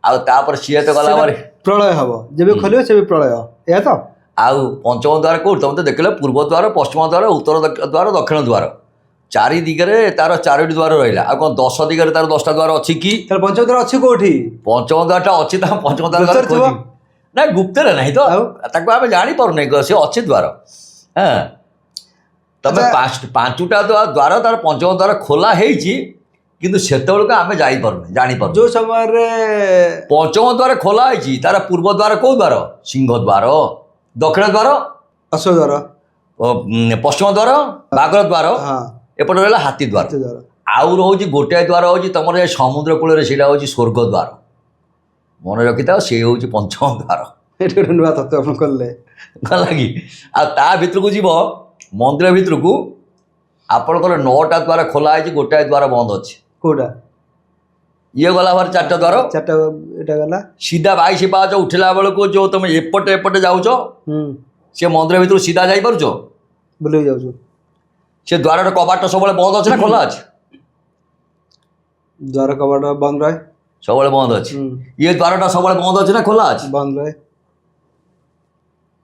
ଆଉ ତାପରେ ସିଏ ତ ଗଲା ପରେ ପ୍ରଳୟ ହବ, ଯେବେ ଖୋଲିବ ସେବେ ପ୍ରଳୟ, ଏହା ତ। ଆଉ ପଞ୍ଚମ ଦ୍ୱାର କୋଉଠି ତମେ ତ ଦେଖିଲ, ପୂର୍ବ ଦ୍ୱାର, ପଶ୍ଚିମ ଦ୍ୱାର, ଉତ୍ତର ଦ୍ୱାର, ଦକ୍ଷିଣ ଦ୍ୱାର, ଚାରି ଦିଗରେ ତାର 4ଟି ଦ୍ୱାର ରହିଲା। ଆଉ କ'ଣ 10 ଦିଗରେ ତାର 10ଟା ଦ୍ୱାର ଅଛି କି? ତାହେଲେ ପଞ୍ଚମ ଦ୍ୱାର ଅଛି କୋଉଠି? ପଞ୍ଚମ ଦ୍ୱାରଟା ଅଛି, ତା ପଞ୍ଚମ ଦ୍ୱାର ଗୁପ୍ତରେ ଥିବ। ଖୋଜି ନା ଗୁପ୍ତରେ ନାହିଁ ତ, ଆଉ? ତାକୁ ଆମେ ଜାଣିପାରୁନି, ସେ ଅଛି ଦ୍ୱାର। ହଁ, ତମେ ପାଞ୍ଚଟା ଦ୍ୱାର ତାର ପଞ୍ଚମ ଦ୍ୱାର ଖୋଲା ହେଇଛି, କିନ୍ତୁ ସେତେବେଳକୁ ଆମେ ଯାଇପାରୁନି, ଜାଣିପାରୁନି। ଯୋଉ ସମୟରେ ପଞ୍ଚମ ଦ୍ୱାର ଖୋଲା ହେଇଛି, ତାର ପୂର୍ବ ଦ୍ୱାର କୋଉ ଦ୍ୱାର? ସିଂହ ଦ୍ୱାର। ଦକ୍ଷିଣ ଦ୍ୱାର ଅଶ୍ୱ ଦ୍ୱାର, ପଶ୍ଚିମ ଦ୍ୱାର ବାଘର ଦ୍ୱାର, ହଁ ଏପଟେ ରହିଲା ହାତୀ ଦ୍ୱାର। ଆଉ ରହୁଛି ଗୋଟାଏ ଦ୍ୱାର ହେଉଛି ତମର ଏ ସମୁଦ୍ର କୂଳରେ, ସେଇଟା ହେଉଛି ସ୍ୱର୍ଗ ଦ୍ୱାର। ମନେ ରଖିଥାଅ, ସେ ହେଉଛି ପଞ୍ଚମ ଦ୍ୱାର। ଏଠି ଗୋଟେ ନୂଆ ତତ୍ତ୍ୱ ଆପଣ କଲେ ଗଲା କି? ଆଉ ତା ଭିତରକୁ ଯିବ, ମନ୍ଦିର ଭିତରକୁ ଆପଣଙ୍କର 9ଟା ଦ୍ୱାର ଖୋଲା ହେଇଛି, ଗୋଟାଏ ଦ୍ୱାର ବନ୍ଦ ଅଛି। କୋଉଟା? ଇଏ ଗଲା ଭାରି 4ଟା ଦ୍ୱାର। 4ଟା ଏଟା ଗଲା ସିଧା 22 ପାହାଚ ଉଠିଲା ବେଳକୁ ଯୋଉ ତମେ ଏପଟେ ଯାଉଛ, ସେ ମନ୍ଦିର ଭିତରୁ ସିଧା ଯାଇପାରୁଛ? ବୁଲେଇ ଯାଉଛୁ। ସେ ଦ୍ୱାରର କବାଟ ସବୁବେଳେ ବନ୍ଦ ଅଛି ନା ଖୋଲା ଅଛି? ଦ୍ୱାର କବାଟ ବନ୍ଦ ରହେ, ସବୁବେଳେ ବନ୍ଦ ଅଛି। ଇଏ ଦ୍ୱାରଟା ସବୁବେଳେ ବନ୍ଦ ଅଛି ନା ଖୋଲା ଅଛି? ବନ୍ଦ ରହେ।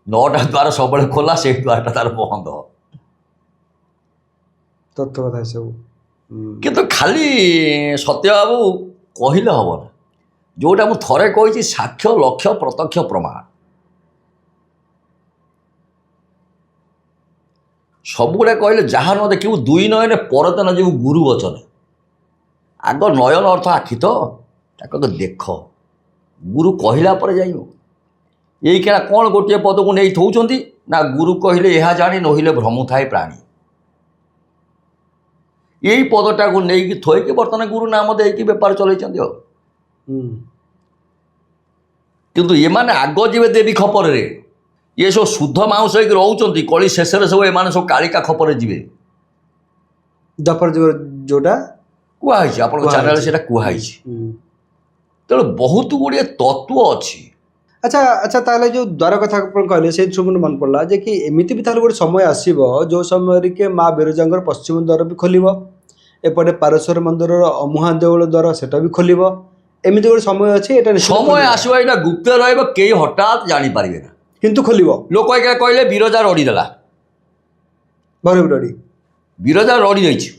9ଟା ଦ୍ୱାର ସବୁବେଳେ ଖୋଲା, ସେଇ ଦ୍ୱାରଟା ତାର ବନ୍ଦ। ତତ୍ତ୍ୱ କଥା ସବୁ। କିନ୍ତୁ ଖାଲି ସତ୍ୟବାବୁ କହିଲେ ହବ ନା, ଯୋଉଟା ମୁଁ ଥରେ କହିଛି, ସାକ୍ଷ୍ୟ ଲକ୍ଷ୍ୟ ପ୍ରତ୍ୟକ୍ଷ ପ୍ରମାଣ। ସବୁଗୁଡ଼ା କହିଲେ ଯାହା ନ ଦେଖିବୁ, 2 ନୟନେ ପରତ ନ ଯିବୁ ଗୁରୁ ବଚନେ। ଆଗ ନୟନ ଅର୍ଥ ଆଖି ତ, ତାକୁ ଦେଖ, ଗୁରୁ କହିଲା ପରେ ଯାଇବ। ଏଇକିଣା କ'ଣ ଗୋଟିଏ ପଦକୁ ନେଇ ଥଉଛନ୍ତି ନା, ଗୁରୁ କହିଲେ ଏହା ଜାଣି, ନହିଲେ ଭ୍ରମ ଥାଏ ପ୍ରାଣୀ। ଏଇ ପଦଟାକୁ ନେଇକି ଥୋଇକି ବର୍ତ୍ତମାନ ଗୁରୁ ନାମ ଦେଇକି ବେପାର ଚଲେଇଛନ୍ତି ଆଉ। କିନ୍ତୁ ଏମାନେ ଆଗ ଯିବେ ଦେବୀ ଖପରରେ। ଇଏ ସବୁ ଶୁଦ୍ଧ ମାଉଁସ ହେଇକି ରହୁଛନ୍ତି, କଳି ଶେଷରେ ସବୁ ଏମାନେ ସବୁ କାଳିକା ଖପରରେ ଯିବେ। ଦ୍ୱାପର ଯୁଗ ଯୋଉଟା କୁହାହେଇଛି, ଆପଣଙ୍କ ଚ୍ୟାନେଲରେ ସେଇଟା କୁହାହେଇଛି। ତେଣୁ ବହୁତ ଗୁଡ଼ିଏ ତତ୍ତ୍ୱ ଅଛି। ଆଚ୍ଛା, ତାହେଲେ ଯୋଉ ଦ୍ୱାର କଥା ଆପଣ କହିଲେ, ସେଇ ସବୁ ମନେ ପଡ଼ିଲା ଯେ କି ଏମିତି ବି ତାହେଲେ ଗୋଟେ ସମୟ ଆସିବ, ଯୋଉ ସମୟରେ କି ମା ବିରଜାଙ୍କର ପଶ୍ଚିମ ଦ୍ୱାର ବି ଖୋଲିବ, ଏପଟେ ପାରଶ୍ୱର ମନ୍ଦିରର ଅମୁହାଁ ଦେଉଳ ଦ୍ୱାର ସେଟା ବି ଖୋଲିବ। ଏମିତି ଗୋଟେ ସମୟ ଅଛି, ଏଟା ସମୟ ଆସିବ, ଏଇଟା ଗୁପ୍ତ ରହିବ, କେହି ହଠାତ୍ ଜାଣିପାରିବେ ନା, କିନ୍ତୁ ଖୋଲିବ। ଲୋକ ଏକା କହିଲେ ବିରଜା ରଡ଼ି ଦେଲା, ବିରଜା ରଡ଼ି ଯାଇଛି।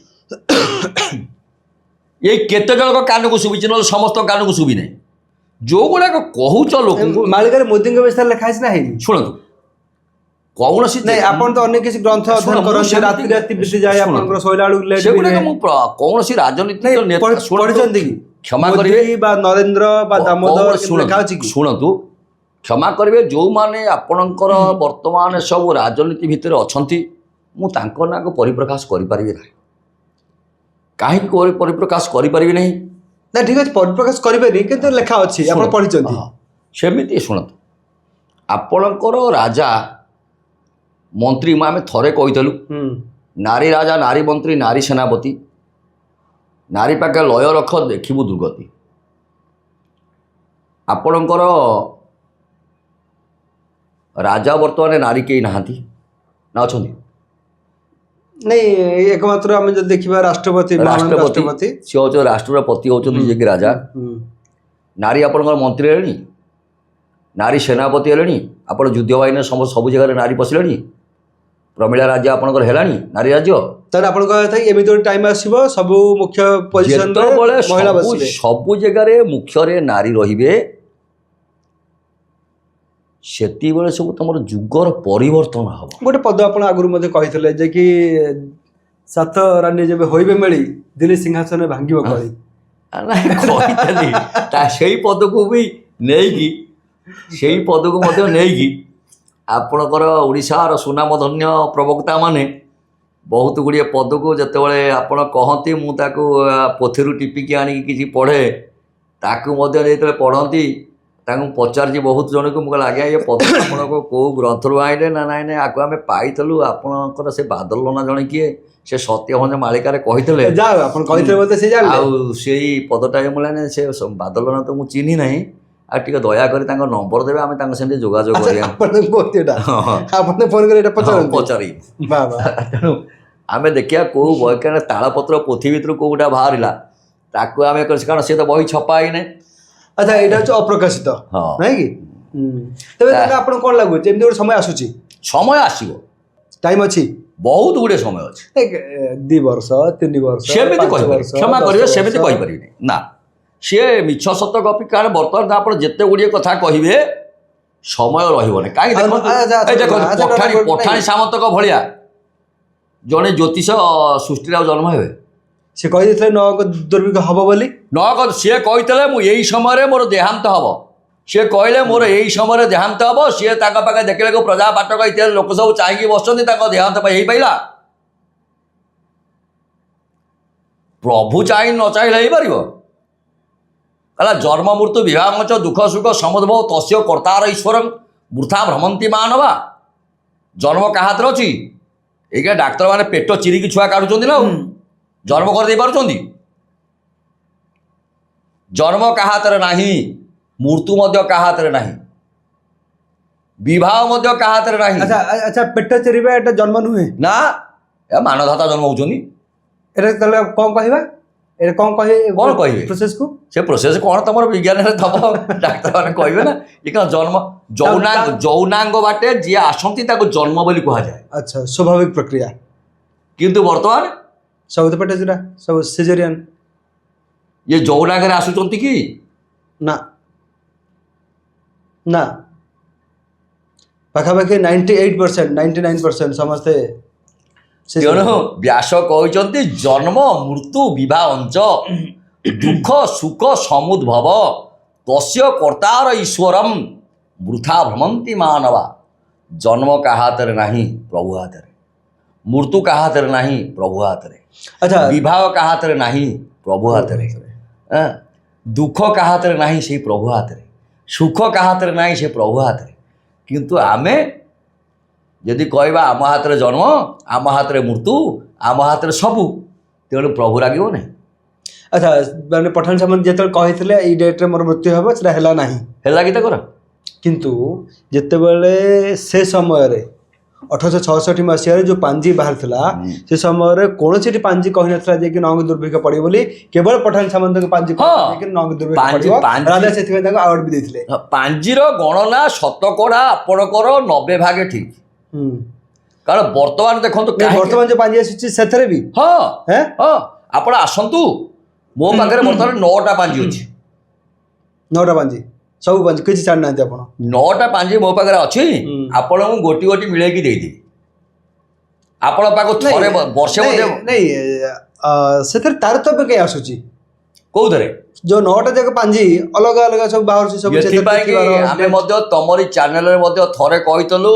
ଏଇ କେତେ ଜଣଙ୍କ କାନକୁ ଶୁଭିଛି, ନହେଲେ ସମସ୍ତଙ୍କ କାନକୁ ଶୁଭି ନାହିଁ। ଯୋଉଗୁଡ଼ାକ କହୁଛ ଲୋକଙ୍କୁ, ମାଳିକାରେ ମୋଦିଙ୍କ ବିଷୟରେ ଲେଖା ହେଇଛି ନା ହେଇନି? ଶୁଣନ୍ତୁ, କୌଣସି ନାଇଁ, ଆପଣ ତ ଅନେକ କିଛି ଗ୍ରନ୍ଥ ଅଧ୍ୟୟନ କରନ୍ତି, ରାତି ବିତି ଯାଏ, ଆପଣଙ୍କର ଶୋଇଲା ବେଳକୁ ଲେଟ୍ ସେଗୁଡ଼ାକ ମୁଁ କୌଣସି ରାଜନୀତିକ ନେତା ପଢିଛନ୍ତି କି? କ୍ଷମା କରିବେ, ବା ନରେନ୍ଦ୍ର ବା ଦାମୋଦର ଲେଖା ଅଛି କି? ଶୁଣନ୍ତୁ, କ୍ଷମା କରିବେ, ଯୋଉମାନେ ଆପଣଙ୍କର ବର୍ତ୍ତମାନ ସବୁ ରାଜନୀତି ଭିତରେ ଅଛନ୍ତି, ମୁଁ ତାଙ୍କ ନାଁକୁ ପରିପ୍ରକାଶ କରିପାରିବି ନାହିଁ। କାହିଁକି ପରିପ୍ରକାଶ କରିପାରିବି ନାହିଁ? ନା ଠିକ୍ ଅଛି, ପରିପ୍ରକାଶ କରିବେନି, କିନ୍ତୁ ଲେଖା ଅଛି, ଆପଣ ପଢିଛନ୍ତି। ସେମିତି ଶୁଣନ୍ତୁ, ଆପଣଙ୍କର ରାଜା ମନ୍ତ୍ରୀ, ଆମେ ଥରେ କହିଥିଲୁ, ନାରୀ ରାଜା, ନାରୀ ମନ୍ତ୍ରୀ, ନାରୀ ସେନାପତି, ନାରୀ ପାଖେ ଲୟ ରଖ, ଦେଖିବୁ ଦୁର୍ଗତି। ଆପଣଙ୍କର ରାଜା ବର୍ତ୍ତମାନ ନାରୀ କେହି ନାହାନ୍ତି ନା ଅଛନ୍ତି? ନାଇଁ, ଏକମାତ୍ର ଆମେ ଯଦି ଦେଖିବା ରାଷ୍ଟ୍ରପତି, ସିଏ ହେଉଛନ୍ତି ରାଷ୍ଟ୍ରର ପତି, ହେଉଛନ୍ତି ଯିଏକି ରାଜା। ନାରୀ ଆପଣଙ୍କର ମନ୍ତ୍ରୀ ହେଲେଣି, ନାରୀ ସେନାପତି ହେଲେଣି, ଆପଣ ଯୁଦ୍ଧ ବାହିନୀରେ ସବୁ ଜାଗାରେ ନାରୀ ପଶିଲେଣି, ପ୍ରମିଳା ରାଜ୍ୟ ଆପଣଙ୍କର ହେଲାଣି ନାରୀ ରାଜ୍ୟ। ତାହେଲେ ଆପଣ କହିବା କଥା ଏମିତି ଗୋଟେ ଟାଇମ୍ ଆସିବ, ସବୁ ମୁଖ୍ୟ ପୋଜିସନରେ ମହିଳା ବସିବେ, ସବୁ ଜାଗାରେ ମୁଖ୍ୟରେ ନାରୀ ରହିବେ, ସେତିବେଳେ ସବୁ ତମର ଯୁଗର ପରିବର୍ତ୍ତନ ହବ। ଗୋଟେ ପଦ ଆପଣ ଆଗରୁ ମଧ୍ୟ କହିଥିଲେ ଯେ କି 7 ରାଣୀ ଯେବେ ହୋଇବେ ମେଳି, ଦିଲ୍ଲୀ ସିଂହାସନରେ ଭାଙ୍ଗିବ କଳି। କହିଥିଲି, ସେଇ ପଦକୁ ବି ନେଇକି, ସେଇ ପଦକୁ ମଧ୍ୟ ନେଇକି ଆପଣଙ୍କର ଓଡ଼ିଶାର ସୁନାମଧନ୍ୟ ପ୍ରବକ୍ତା ମାନେ ବହୁତ ଗୁଡ଼ିଏ ପଦକୁ ଯେତେବେଳେ ଆପଣ କହନ୍ତି, ମୁଁ ତାକୁ ପୋଥିରୁ ଟିପିକି ଆଣିକି କିଛି ପଢ଼େ, ତାକୁ ମଧ୍ୟ ଯେତେବେଳେ ପଢ଼ନ୍ତି, ତାଙ୍କୁ ପଚାରିଛି ବହୁତ ଜଣକୁ, ମୁଁ କହିଲି ଆଜ୍ଞା, ଏ ପଦ ଆପଣଙ୍କ କେଉଁ ଗ୍ରନ୍ଥରୁ ଆଣିଲେ? ନା ନାଇଁ, ଆକୁ ଆମେ ପାଇଥିଲୁ, ଆପଣଙ୍କର ସେ ବାଦଲ ନନା ଜଣେ କିଏ, ସେ ସତ୍ୟଭଞ୍ଜ ମାଳିକାରେ କହିଥିଲେ, ଆଉ ସେଇ ପଦଟା ମିଳିଲାନି। ସେ ବାଦଲ ନନା ତ ମୁଁ ଚିହ୍ନି ନାହିଁ, ଆଉ ଟିକେ ଦୟାକରି ତାଙ୍କ ନମ୍ବର ଦେବେ, ଆମେ ତାଙ୍କ ସାଙ୍ଗେ ଯୋଗାଯୋଗ କରିବା। ପଚାରି ତେଣୁ ଆମେ ଦେଖିବା କେଉଁ ବହି, କାରଣ ତାଳପତ୍ର ପୋଥି ଭିତରୁ କେଉଁଟା ବାହାରିଲା, ତାକୁ ଆମେ, କାରଣ ସେ ତ ବହି ଛପା ହେଇନାହିଁ, আচ্ছা এটা হচ্ছে অপ্রকাশিত হ্যাঁ ନାଇଁ କି ତେବେ ତାହେଲେ ଆପଣ କ'ଣ ଲାଗୁଛି ଏମିତି ଗୋଟେ ସମୟ ଆସୁଛି ସମୟ ଆସିବ, ଟାଇମ୍ ଅଛି ବହୁତ ଗୁଡ଼ିଏ ସମୟ ଅଛି। 2 ବର୍ଷ 3 ବର୍ଷ ସେମିତି 5 କହିପାରିବେ, ବର୍ଷ କ୍ଷମା 10 କରିବେ, ବର୍ଷ। ସେମିତି କହିପାରିବେନି ନା। ସିଏ ମିଛ ସତ ଗପି କାରଣ ବର୍ତ୍ତମାନ ଆପଣ ଯେତେ ଗୁଡ଼ିଏ କଥା କହିବେ ସମୟ ରହିବନି। କାହିଁକି ଦେଖନ୍ତୁ, ଏଇ ଦେଖନ୍ତୁ ପଠାଣି ସାମନ୍ତଙ୍କ ଭଳିଆ ଜଣେ ଜ୍ୟୋତିଷ ସୃଷ୍ଟିରେ ଆଉ ଜନ୍ମ ହେବେ? ସେ କହିଦେଇଥିଲେ ନଅଙ୍କ ଦୁର୍ଭିକ୍ଷ ହବ ବୋଲି। ସିଏ କହିଥିଲେ ମୁଁ ଏଇ ସମୟରେ ମୋର ଦେହାନ୍ତ ହବ, ସିଏ କହିଲେ ମୋର ଏଇ ସମୟରେ ଦେହାନ୍ତ ହବ। ସିଏ ତାଙ୍କ ପାଖେ ଦେଖିବାକୁ ପ୍ରଜା ପାଠକ ଇତ୍ୟାଦି ଲୋକ ସବୁ ଚାହିଁକି ବସଛନ୍ତି, ତାଙ୍କ ଦେହାନ୍ତ ପାଇଁ ହେଇପାରିଲା? ପ୍ରଭୁ ଚାହିଁ ନ ଚାହିଁଲେ ହେଇପାରିବ? କହିଲା ଜନ୍ମ ମୃତ୍ୟୁ ବିଭାଗଞ୍ଚ ଦୁଃଖ ସୁଖ ସମୁଦ୍ଭବ ତସ୍ୟ କର୍ତ୍ତାର ଈଶ୍ୱର ବୃଥା ଭ୍ରମନ୍ତି ମାନବା। ଜନ୍ମ କାହା ହାତରେ ଅଛି? ଏଇକା ଡାକ୍ତରମାନେ ପେଟ ଚିରିକି ଛୁଆ କାଢୁଛନ୍ତି ନା ଆଉ ଜନ୍ମ କରିଦେଇ ପାରୁଛନ୍ତି? ଜନ୍ମ କାହା ହାତରେ ନାହିଁ, ମୃତ୍ୟୁ ମଧ୍ୟ କାହା ହାତରେ ନାହିଁ, ବିବାହ ମଧ୍ୟ କାହା ହାତରେ ନାହିଁ। ଆଚ୍ଛା ଆଚ୍ଛା ପେଟ ଚିରିବା ଏଟା ଜନ୍ମ ନୁହେଁ ନା, ଏ ମାନଧାତା ଜନ୍ମ ହଉଛନ୍ତି। ଏଟା ତାହେଲେ କ'ଣ କହିବା? ଏଟା କ'ଣ କ'ଣ କହିବେ? ପ୍ରୋସେସକୁ ସେ ପ୍ରୋସେସ କ'ଣ ତମର ବିଜ୍ଞାନରେ ଥବ, ଡାକ୍ତରମାନେ କହିବେ ନା। ଏ କ'ଣ ଜନ୍ମ ଯୌନାଙ୍ଗ ବାଟେ ଯିଏ ଆସନ୍ତି ତାକୁ ଜନ୍ମ ବୋଲି କୁହାଯାଏ। ଆଚ୍ଛା ସ୍ୱାଭାବିକ ପ୍ରକ୍ରିୟା। କିନ୍ତୁ ବର୍ତ୍ତମାନ ସବୁ ତ ପେଟ ଚିରା, ସବୁ ସିଜେରିଆନ୍। ଇଏ ଯୌନାଙ୍ଗରେ ଆସୁଛନ୍ତି କି? ନା ନା ପାଖାପାଖି 98% 99% ସମସ୍ତେ ତେଣୁ ବ୍ୟାସ କହିଛନ୍ତି ଜନ୍ମ ମୃତ୍ୟୁ ବିଭାଅଞ୍ଚ ଦୁଃଖ ସୁଖ ସମୁଦ୍ଭବ ତସ୍ୟ କର୍ତ୍ତାର ଈଶ୍ୱରମ୍ ବୃଥା ଭ୍ରମନ୍ତି ମାନବା। ଜନ୍ମ କାହା ହାତରେ ନାହିଁ, ପ୍ରଭୁ ହାତରେ। ମୃତ୍ୟୁ କାହା ହାତରେ ନାହିଁ, ପ୍ରଭୁ ହାତରେ। ଆଚ୍ଛା ବିବାହ କାହା ହାତରେ ନାହିଁ, ପ୍ରଭୁ ହାତରେ। ଦୁଃଖ କାହା ହାତରେ ନାହିଁ, ସେଇ ପ୍ରଭୁ ହାତରେ। ସୁଖ କାହା ହାତରେ ନାହିଁ, ସେ ପ୍ରଭୁ ହାତରେ। କିନ୍ତୁ ଆମେ ଯଦି କହିବା ଆମ ହାତରେ ଜନ୍ମ, ଆମ ହାତରେ ମୃତ୍ୟୁ, ଆମ ହାତରେ ସବୁ, ତେଣୁ ପ୍ରଭୁ ରାଗିବ ନାହିଁ। ଆଚ୍ଛା ମାନେ ପଠାଣି ସାମନ୍ତ ଯେତେବେଳେ କହିଥିଲେ ଏଇ ଡେଟ୍ରେ ମୋର ମୃତ୍ୟୁ ହେବ, ସେଟା ହେଲା ନାହିଁ। ହେଲା କି ତାଙ୍କର? କିନ୍ତୁ ଯେତେବେଳେ ସେ ସମୟରେ 1866 ମସିହାରେ ଯେଉଁ ପାଞ୍ଜି ବାହାରିଥିଲା, ସେ ସମୟରେ କୌଣସିଟି ପାଞ୍ଜି କହିନଥିଲା ଯେ କି ନଅଙ୍କ ଦୁର୍ଭିକ୍ଷ ପଡ଼ିବ ବୋଲି। କେବଳ ପଠାଣି ସାମନ୍ତଙ୍କ ପାଞ୍ଜି କହିଥିଲେ ନଅଙ୍କ ଦୁର୍ଭିକ୍ଷ ପଡ଼ିବ। ରାଜା ସେଥିପାଇଁ ତାଙ୍କୁ ଆୱାର୍ଡ ବି ଦେଇଥିଲେ। ପାଞ୍ଜିର ଗଣନା ଶତକଡ଼ା ଆପଣଙ୍କର 90 ଭାଗ ଠିକ୍। କାରଣ ବର୍ତ୍ତମାନ ଦେଖନ୍ତୁ, ବର୍ତ୍ତମାନ ଯେଉଁ ପାଞ୍ଜି ଆସିଛି ସେଥିରେ ବି ହଁ ହଁ ଆପଣ ଆସନ୍ତୁ, ମୋ ପାଖରେ ବର୍ତ୍ତମାନ 9ଟା ପାଞ୍ଜି ଅଛି। 9ଟା ପାଞ୍ଜି, ସବୁ ପାଞ୍ଜି, କିଛି ଛାଡ଼ିନାହାନ୍ତି ଆପଣ? 9ଟା ପାଞ୍ଜି ମୋ ପାଖରେ ଅଛି। ଆପଣଙ୍କୁ ଗୋଟି ଗୋଟି ମିଳେଇକି ଦେଇଦେବି। ଆପଣ ପାଖକୁ ଥରେ ବର୍ଷେ ମଧ୍ୟ ନାଇଁ ସେଥିରେ ତାରତମ୍ୟ କାହିଁ ଆସୁଛି? କୋଉଥିରେ? ଯେଉଁ 9ଟା ଯାକ ପାଞ୍ଜି ଅଲଗା ଅଲଗା ସବୁ ବାହାରୁଛି ସବୁ। ଏଥିପାଇଁ କି ଆମେ ମଧ୍ୟ ତମରି ଚ୍ୟାନେଲରେ ମଧ୍ୟ ଥରେ କହିଥିଲୁ,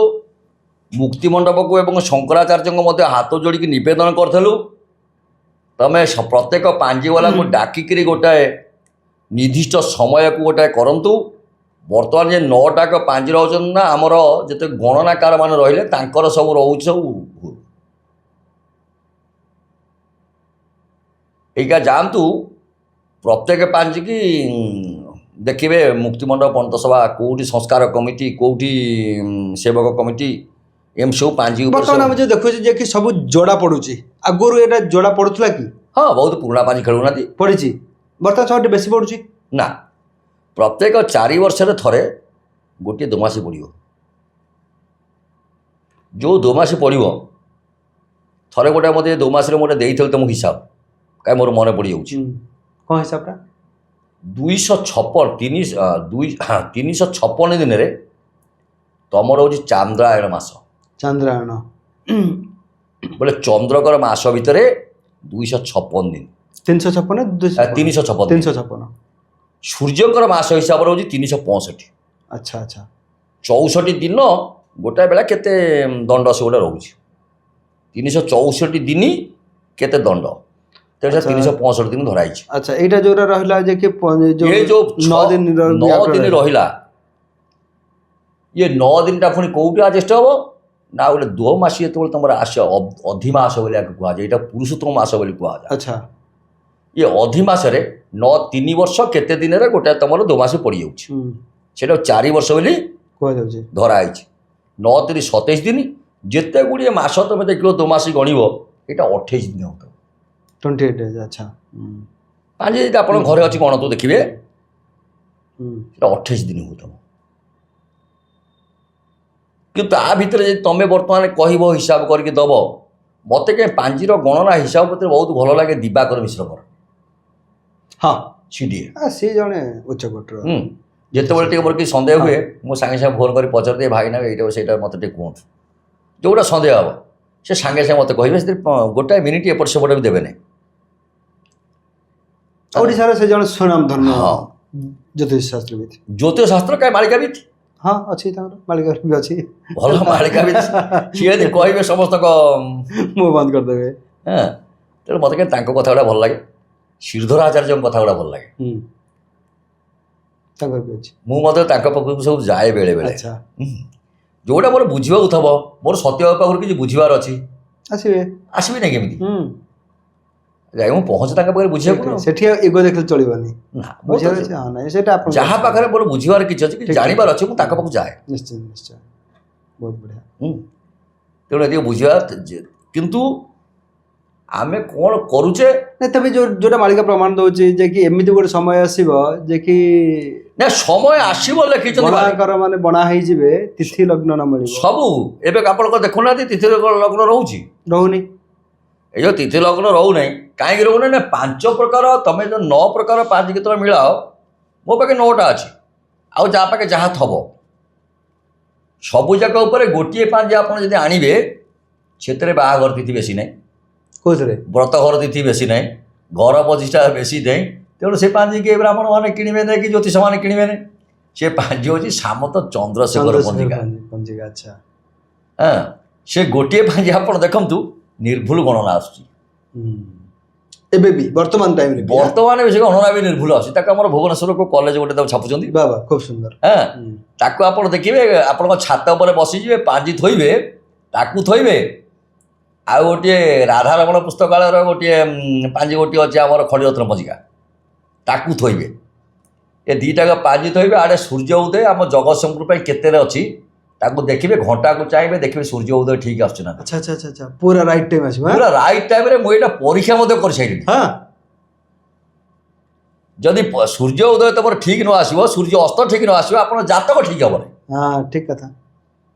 ମୁକ୍ତିମଣ୍ଡପକୁ ଏବଂ ଶଙ୍କରାଚାର୍ଯ୍ୟଙ୍କୁ ମଧ୍ୟ ହାତ ଯୋଡ଼ିକି ନିବେଦନ କରିଥିଲୁ, ତମେ ପ୍ରତ୍ୟେକ ପାଞ୍ଜିବାଲାଙ୍କୁ ଡାକିକିରି ଗୋଟାଏ ନିର୍ଦ୍ଦିଷ୍ଟ ସମୟକୁ ଗୋଟାଏ କରନ୍ତୁ। ବର୍ତ୍ତମାନ ଯେ 9ଟାକ ପାଞ୍ଜି ରହୁଛନ୍ତି ନା, ଆମର ଯେତେ ଗଣନାକାର ମାନେ ରହିଲେ ତାଙ୍କର ସବୁ ରହୁଛି ସବୁ ଭୁଲ। ଏଇକା ଯାଆନ୍ତୁ ପ୍ରତ୍ୟେକ ପାଞ୍ଜିକି ଦେଖିବେ, ମୁକ୍ତିମଣ୍ଡପ ପଣ୍ଡତ ସଭା, କେଉଁଠି ସଂସ୍କାର କମିଟି, କେଉଁଠି ସେବକ କମିଟି, ଏମିତି ସବୁ ପାଞ୍ଜି। ବର୍ତ୍ତମାନ ଆମେ ଯେଉଁ ଦେଖୁଛୁ ଯେ କି ସବୁ ଯୋଡ଼ା ପଡ଼ୁଛି, ଆଗରୁ ଏଇଟା ଯୋଡ଼ା ପଡ଼ୁଥିଲା କି? ହଁ, ବହୁତ ପୁରୁଣା ପାଞ୍ଜି ଖେଳୁନାହାନ୍ତି, ପଡ଼ିଛି। ବର୍ତ୍ତମାନ ସବୁଠି ବେଶୀ ପଡ଼ୁଛି ନା। ପ୍ରତ୍ୟେକ 4 ବର୍ଷରେ ଥରେ ଗୋଟିଏ ଦୋମାସୀ ପଡ଼ିବ। ଯେଉଁ ଦୋମାସୀ ପଡ଼ିବ, ଥରେ ଗୋଟେ ମୋତେ ଦୋମାସୀରେ ଗୋଟେ ଦେଇଥିଲେ ତମକୁ ହିସାବ, କାହିଁ ମୋର ମନେ ପଡ଼ିଯାଉଛି। କ'ଣ ହିସାବଟା? 356 ଦିନରେ ତମର ହେଉଛି ଚାନ୍ଦ୍ରାୟଣ ମାସ। ଚାନ୍ଦ୍ରାୟଣ ବୋଲେ ଚନ୍ଦ୍ରକର ମାସ ଭିତରେ 256 ଦିନ। 356 ସୂର୍ଯ୍ୟଙ୍କର ମାସ ହିସାବରେ ହେଉଛି 365। ଆଚ୍ଛା ଆଚ୍ଛା 64 ଦିନ ଗୋଟାଏ ବେଳା କେତେ ଦଣ୍ଡ ସେ ଗୋଟେ ରହୁଛି। 364 ଦିନ କେତେ ଦଣ୍ଡ, ତେଣୁ 365 ଦିନ ଧରାଇଛି। ଆଚ୍ଛା ଏଇଟା ଯୋଉଟା ରହିଲା ଯେ କି ଯେଉଁ 9 ଦିନ ରହିଲା, ଇଏ 9 ଦିନଟା ପୁଣି କେଉଁଠି ଆଡଜଷ୍ଟ ହେବ ନା, ଗୋଟେ ଦୋମାସୀ ଯେତେବେଳେ ତମର ଆସେ, ଅଧିମାସ ବୋଲି ଆକୁ କୁହାଯାଏ। ଏଇଟା ପୁରୁଷୋତ୍ତମ ମାସ ବୋଲି କୁହାଯାଏ। ଆଚ୍ଛା ଇଏ ଅଧିମାସରେ 3 ବର୍ଷ କେତେ ଦିନରେ ଗୋଟାଏ ତମର ଦୋମାସୀ ପଡ଼ିଯାଉଛି। ସେଇଟା 4 ବର୍ଷ ବୋଲି କୁହାଯାଉଛି, ଧରାହେଇଛି। 9 3 27 ଦିନ। ଯେତେ ଗୁଡ଼ିଏ ମାସ ତମେ ଦେଖିବ ଦୋମାସୀ ଗଣିବ, ଏଇଟା 28 ଦିନ ହେଉଥିବ। 28 days। ଆଚ୍ଛା ପାଞ୍ଜି ଯଦି ଆପଣଙ୍କ ଘରେ ଅଛି ଗଣନ୍ତୁ ଦେଖିବେ, ସେଟା 28 ଦିନ ହେଉଥିବ। କିନ୍ତୁ ତା ଭିତରେ ଯଦି ତମେ ବର୍ତ୍ତମାନ କହିବ ହିସାବ କରିକି ଦେବ, ମୋତେ କାହିଁ ପାଞ୍ଜିର ଗଣନା ହିସାବ ପ୍ରତି ବହୁତ ଭଲ ଲାଗେ ଦିବାକର ମିଶ୍ରଙ୍କର। ହଁ ସିଡିଏ ସିଏ ଜଣେ ଉଚ୍ଚକୋଟୀର। ଯେତେବେଳେ ଟିକେ ମୋର କିଛି ସନ୍ଦେହ ହୁଏ ମୁଁ ସାଙ୍ଗେ ସାଙ୍ଗେ ଫୋନ୍ କରି ପଚାରିଦିଏ, ଭାଇ ନା ଏଇଟା ସେଇଟା ମୋତେ ଟିକେ କୁହନ୍ତୁ। ଯେଉଁଟା ସନ୍ଦେହ ହେବ ସେ ସାଙ୍ଗେ ସାଙ୍ଗେ ମୋତେ କହିବେ, ସେଥିରେ ଗୋଟାଏ ମିନିଟ୍ ଏପଟ ସେପଟ ବି ଦେବେ ନାହିଁ। ଓଡ଼ିଶାର ସେ ଜଣେ ସୁନାମଧନ୍ୟ ହଁ ଜ୍ୟୋତିଷ ଶାସ୍ତ୍ରବିତ୍। ଜ୍ୟୋତିଷ ଶାସ୍ତ୍ର କାହିଁ ମାଳିକାବିତ୍ ହଁ ଅଛି ତାଙ୍କର ମାଳିକା ବି ଅଛି। ଭଲ ମାଳିକାବିତ୍ ସିଏ ଯଦି କହିବେ ସମସ୍ତଙ୍କ ମୁହଁ ବନ୍ଦ କରିଦେବେ। ହଁ, ତେଣୁ ମୋତେ କାହିଁ ତାଙ୍କ କଥା ଗୁଡ଼ା ଭଲ ଲାଗେ, ଶ୍ରୀଧର ଆଚାର୍ଯ୍ୟଙ୍କ କଥା ଗୁଡ଼ା ଭଲ ଲାଗେ। ତାଙ୍କର ବି ଅଛି। ମୁଁ ମଧ୍ୟ ତାଙ୍କ ପାଖକୁ ସବୁ ଯାଏ ବେଳେ ବେଳେ। ଆଚ୍ଛା ଯେଉଁଟା ମୋର ବୁଝିବାକୁ ଥବ, ମୋର ସତ୍ୟ ପାଖରୁ କିଛି ବୁଝିବାର ଅଛି, ଆସିବେ। ଆସିବି ନାହିଁ କେମିତି ଯାଇ ମୁଁ ପହଞ୍ଚେ ତାଙ୍କ ପାଖରେ ବୁଝିବାକୁ ନା। ସେଠି ଇଗୋ ଦେଖିଲେ ଚଳିବନି। ନା, ମୋର ତ ବୁଝିବାର ଅଛି, ହଁ ନାହିଁ ସେଇଟା ଆପଣ ଯାହା ପାଖରେ ମୋର ବୁଝିବାର କିଛି ଅଛି, କିଛି ଜାଣିବାର ଅଛି, ମୁଁ ତାଙ୍କ ପାଖକୁ ଯାଏ। ନିଶ୍ଚୟ ନିଶ୍ଚୟ ବହୁତ ବଢ଼ିଆ। ତେଣୁ ଏତିକି ବୁଝିବା। କିନ୍ତୁ ଆମେ କ'ଣ କରୁଛେ ନାଇଁ ତବେ ଯୋଉଟା ମାଳିକା ପ୍ରମାଣ ଦଉଛି ଯେ କି ଏମିତି ଗୋଟେ ସମୟ ଆସିବ ଯେ କି ନା, ସମୟ ଆସିବ ଲେଖିଛନ୍ତି ବଣାଙ୍କର ମାନେ ବଣା ହେଇଯିବେ, ତିଥି ଲଗ୍ନ ନ ମିଳିବ। ସବୁ। ଏବେ ଆପଣଙ୍କ ଦେଖୁନାହାନ୍ତି ତିଥି ଲଗ୍ନ ରହୁଛି, ରହୁନି। ଏଇ ଯେଉଁ ତିଥି ଲଗ୍ନ ରହୁନାହିଁ, କାହିଁକି ରହୁନାହିଁ ନା 5 ପ୍ରକାର, ତମେ ଯେଉଁ 9 ପ୍ରକାର ପାଞ୍ଜି କେତେବେଳେ ମିଳାଅ, ମୋ ପାଖେ 9ଟା ଅଛି, ଆଉ ଯାହା ପାଖେ ଯାହା ଥବ ସବୁଯାକ ଉପରେ ଗୋଟିଏ ପାଞ୍ଜି ଆପଣ ଯଦି ଆଣିବେ, ସେଥିରେ ବାହାଘର ତିଥି ବେଶୀ ନାହିଁ, କୋଉଥିରେ ବ୍ରତଘର ତିଥି ବେଶୀ ନାହିଁ, ଘର ପ୍ରତିଷ୍ଠା ବେଶୀ ନାହିଁ। ତେଣୁ ସେ ପାଞ୍ଜି କିଏ ବ୍ରାହ୍ମଣ ମାନେ କିଣିବେ ନାହିଁ, କି ଜ୍ୟୋତିଷ ମାନେ କିଣିବେ ନାହିଁ। ସେ ପାଞ୍ଜି ହେଉଛି ସାମନ୍ତ ଚନ୍ଦ୍ରଶେଖର ପଞ୍ଜିକା। ପଞ୍ଜିକା ଆଚ୍ଛା। ହଁ, ସେ ଗୋଟିଏ ପାଞ୍ଜି ଆପଣ ଦେଖନ୍ତୁ, ନିର୍ଭୁଲ ଗଣନା ଆସୁଛି। ଏବେ ବି ବର୍ତ୍ତମାନ ଟାଇମରେ ବର୍ତ୍ତମାନ ବି ସେ ଗଣନା ବି ନିର୍ଭୁଲ ଆସୁଛି। ତାକୁ ଆମର ଭୁବନେଶ୍ୱର କଲେଜ ଗୋଟେ ତାକୁ ଛାପୁଛନ୍ତି। ବାବା ଖୁବ ସୁନ୍ଦର। ହଁ, ତାକୁ ଆପଣ ଦେଖିବେ, ଆପଣଙ୍କ ଛାତ ଉପରେ ବସିଯିବେ, ପାଞ୍ଜି ଥୋଇବେ, ତାକୁ ଥୋଇବେ, ଆଉ ଗୋଟିଏ ରାଧାରମଣ ପୁସ୍ତକାଳୟର ଗୋଟିଏ ପାଞ୍ଜି ଗୋଟିଏ ଅଛି ଆମର ଖଡ଼ିରତ୍ନ ପଞ୍ଜିକା, ତାକୁ ଥୋଇବେ। ଏ ଦୁଇଟାକ ପାଞ୍ଜି ଥୋଇବେ। ଆଡ଼େ ସୂର୍ଯ୍ୟ ଉଦୟ ଆମ ଜଗତସିଂହପୁର ପାଇଁ କେତେରେ ଅଛି ତାକୁ ଦେଖିବେ, ଘଣ୍ଟାକୁ ଚାହିଁବେ, ଦେଖିବେ ସୂର୍ଯ୍ୟ ଉଦୟ ଠିକ୍ ଆସୁଛି ନା। ଆଚ୍ଛା ଆଚ୍ଛା ଆଚ୍ଛା ପୁରା ରାଇଟ୍ ଟାଇମ୍ ଆସିବ। ପୁରା ରାଇଟ୍ ଟାଇମ୍ରେ। ମୁଁ ଏଇଟା ପରୀକ୍ଷା ମଧ୍ୟ କରିସାରିଲିଣି। ହଁ, ଯଦି ସୂର୍ଯ୍ୟ ଉଦୟ ତମର ଠିକ୍ ନ ଆସିବ, ସୂର୍ଯ୍ୟ ଅସ୍ତ ଠିକ୍ ନ ଆସିବ, ଆପଣ ଜାତକ ଠିକ୍ ହେବନି। ହଁ ଠିକ କଥା।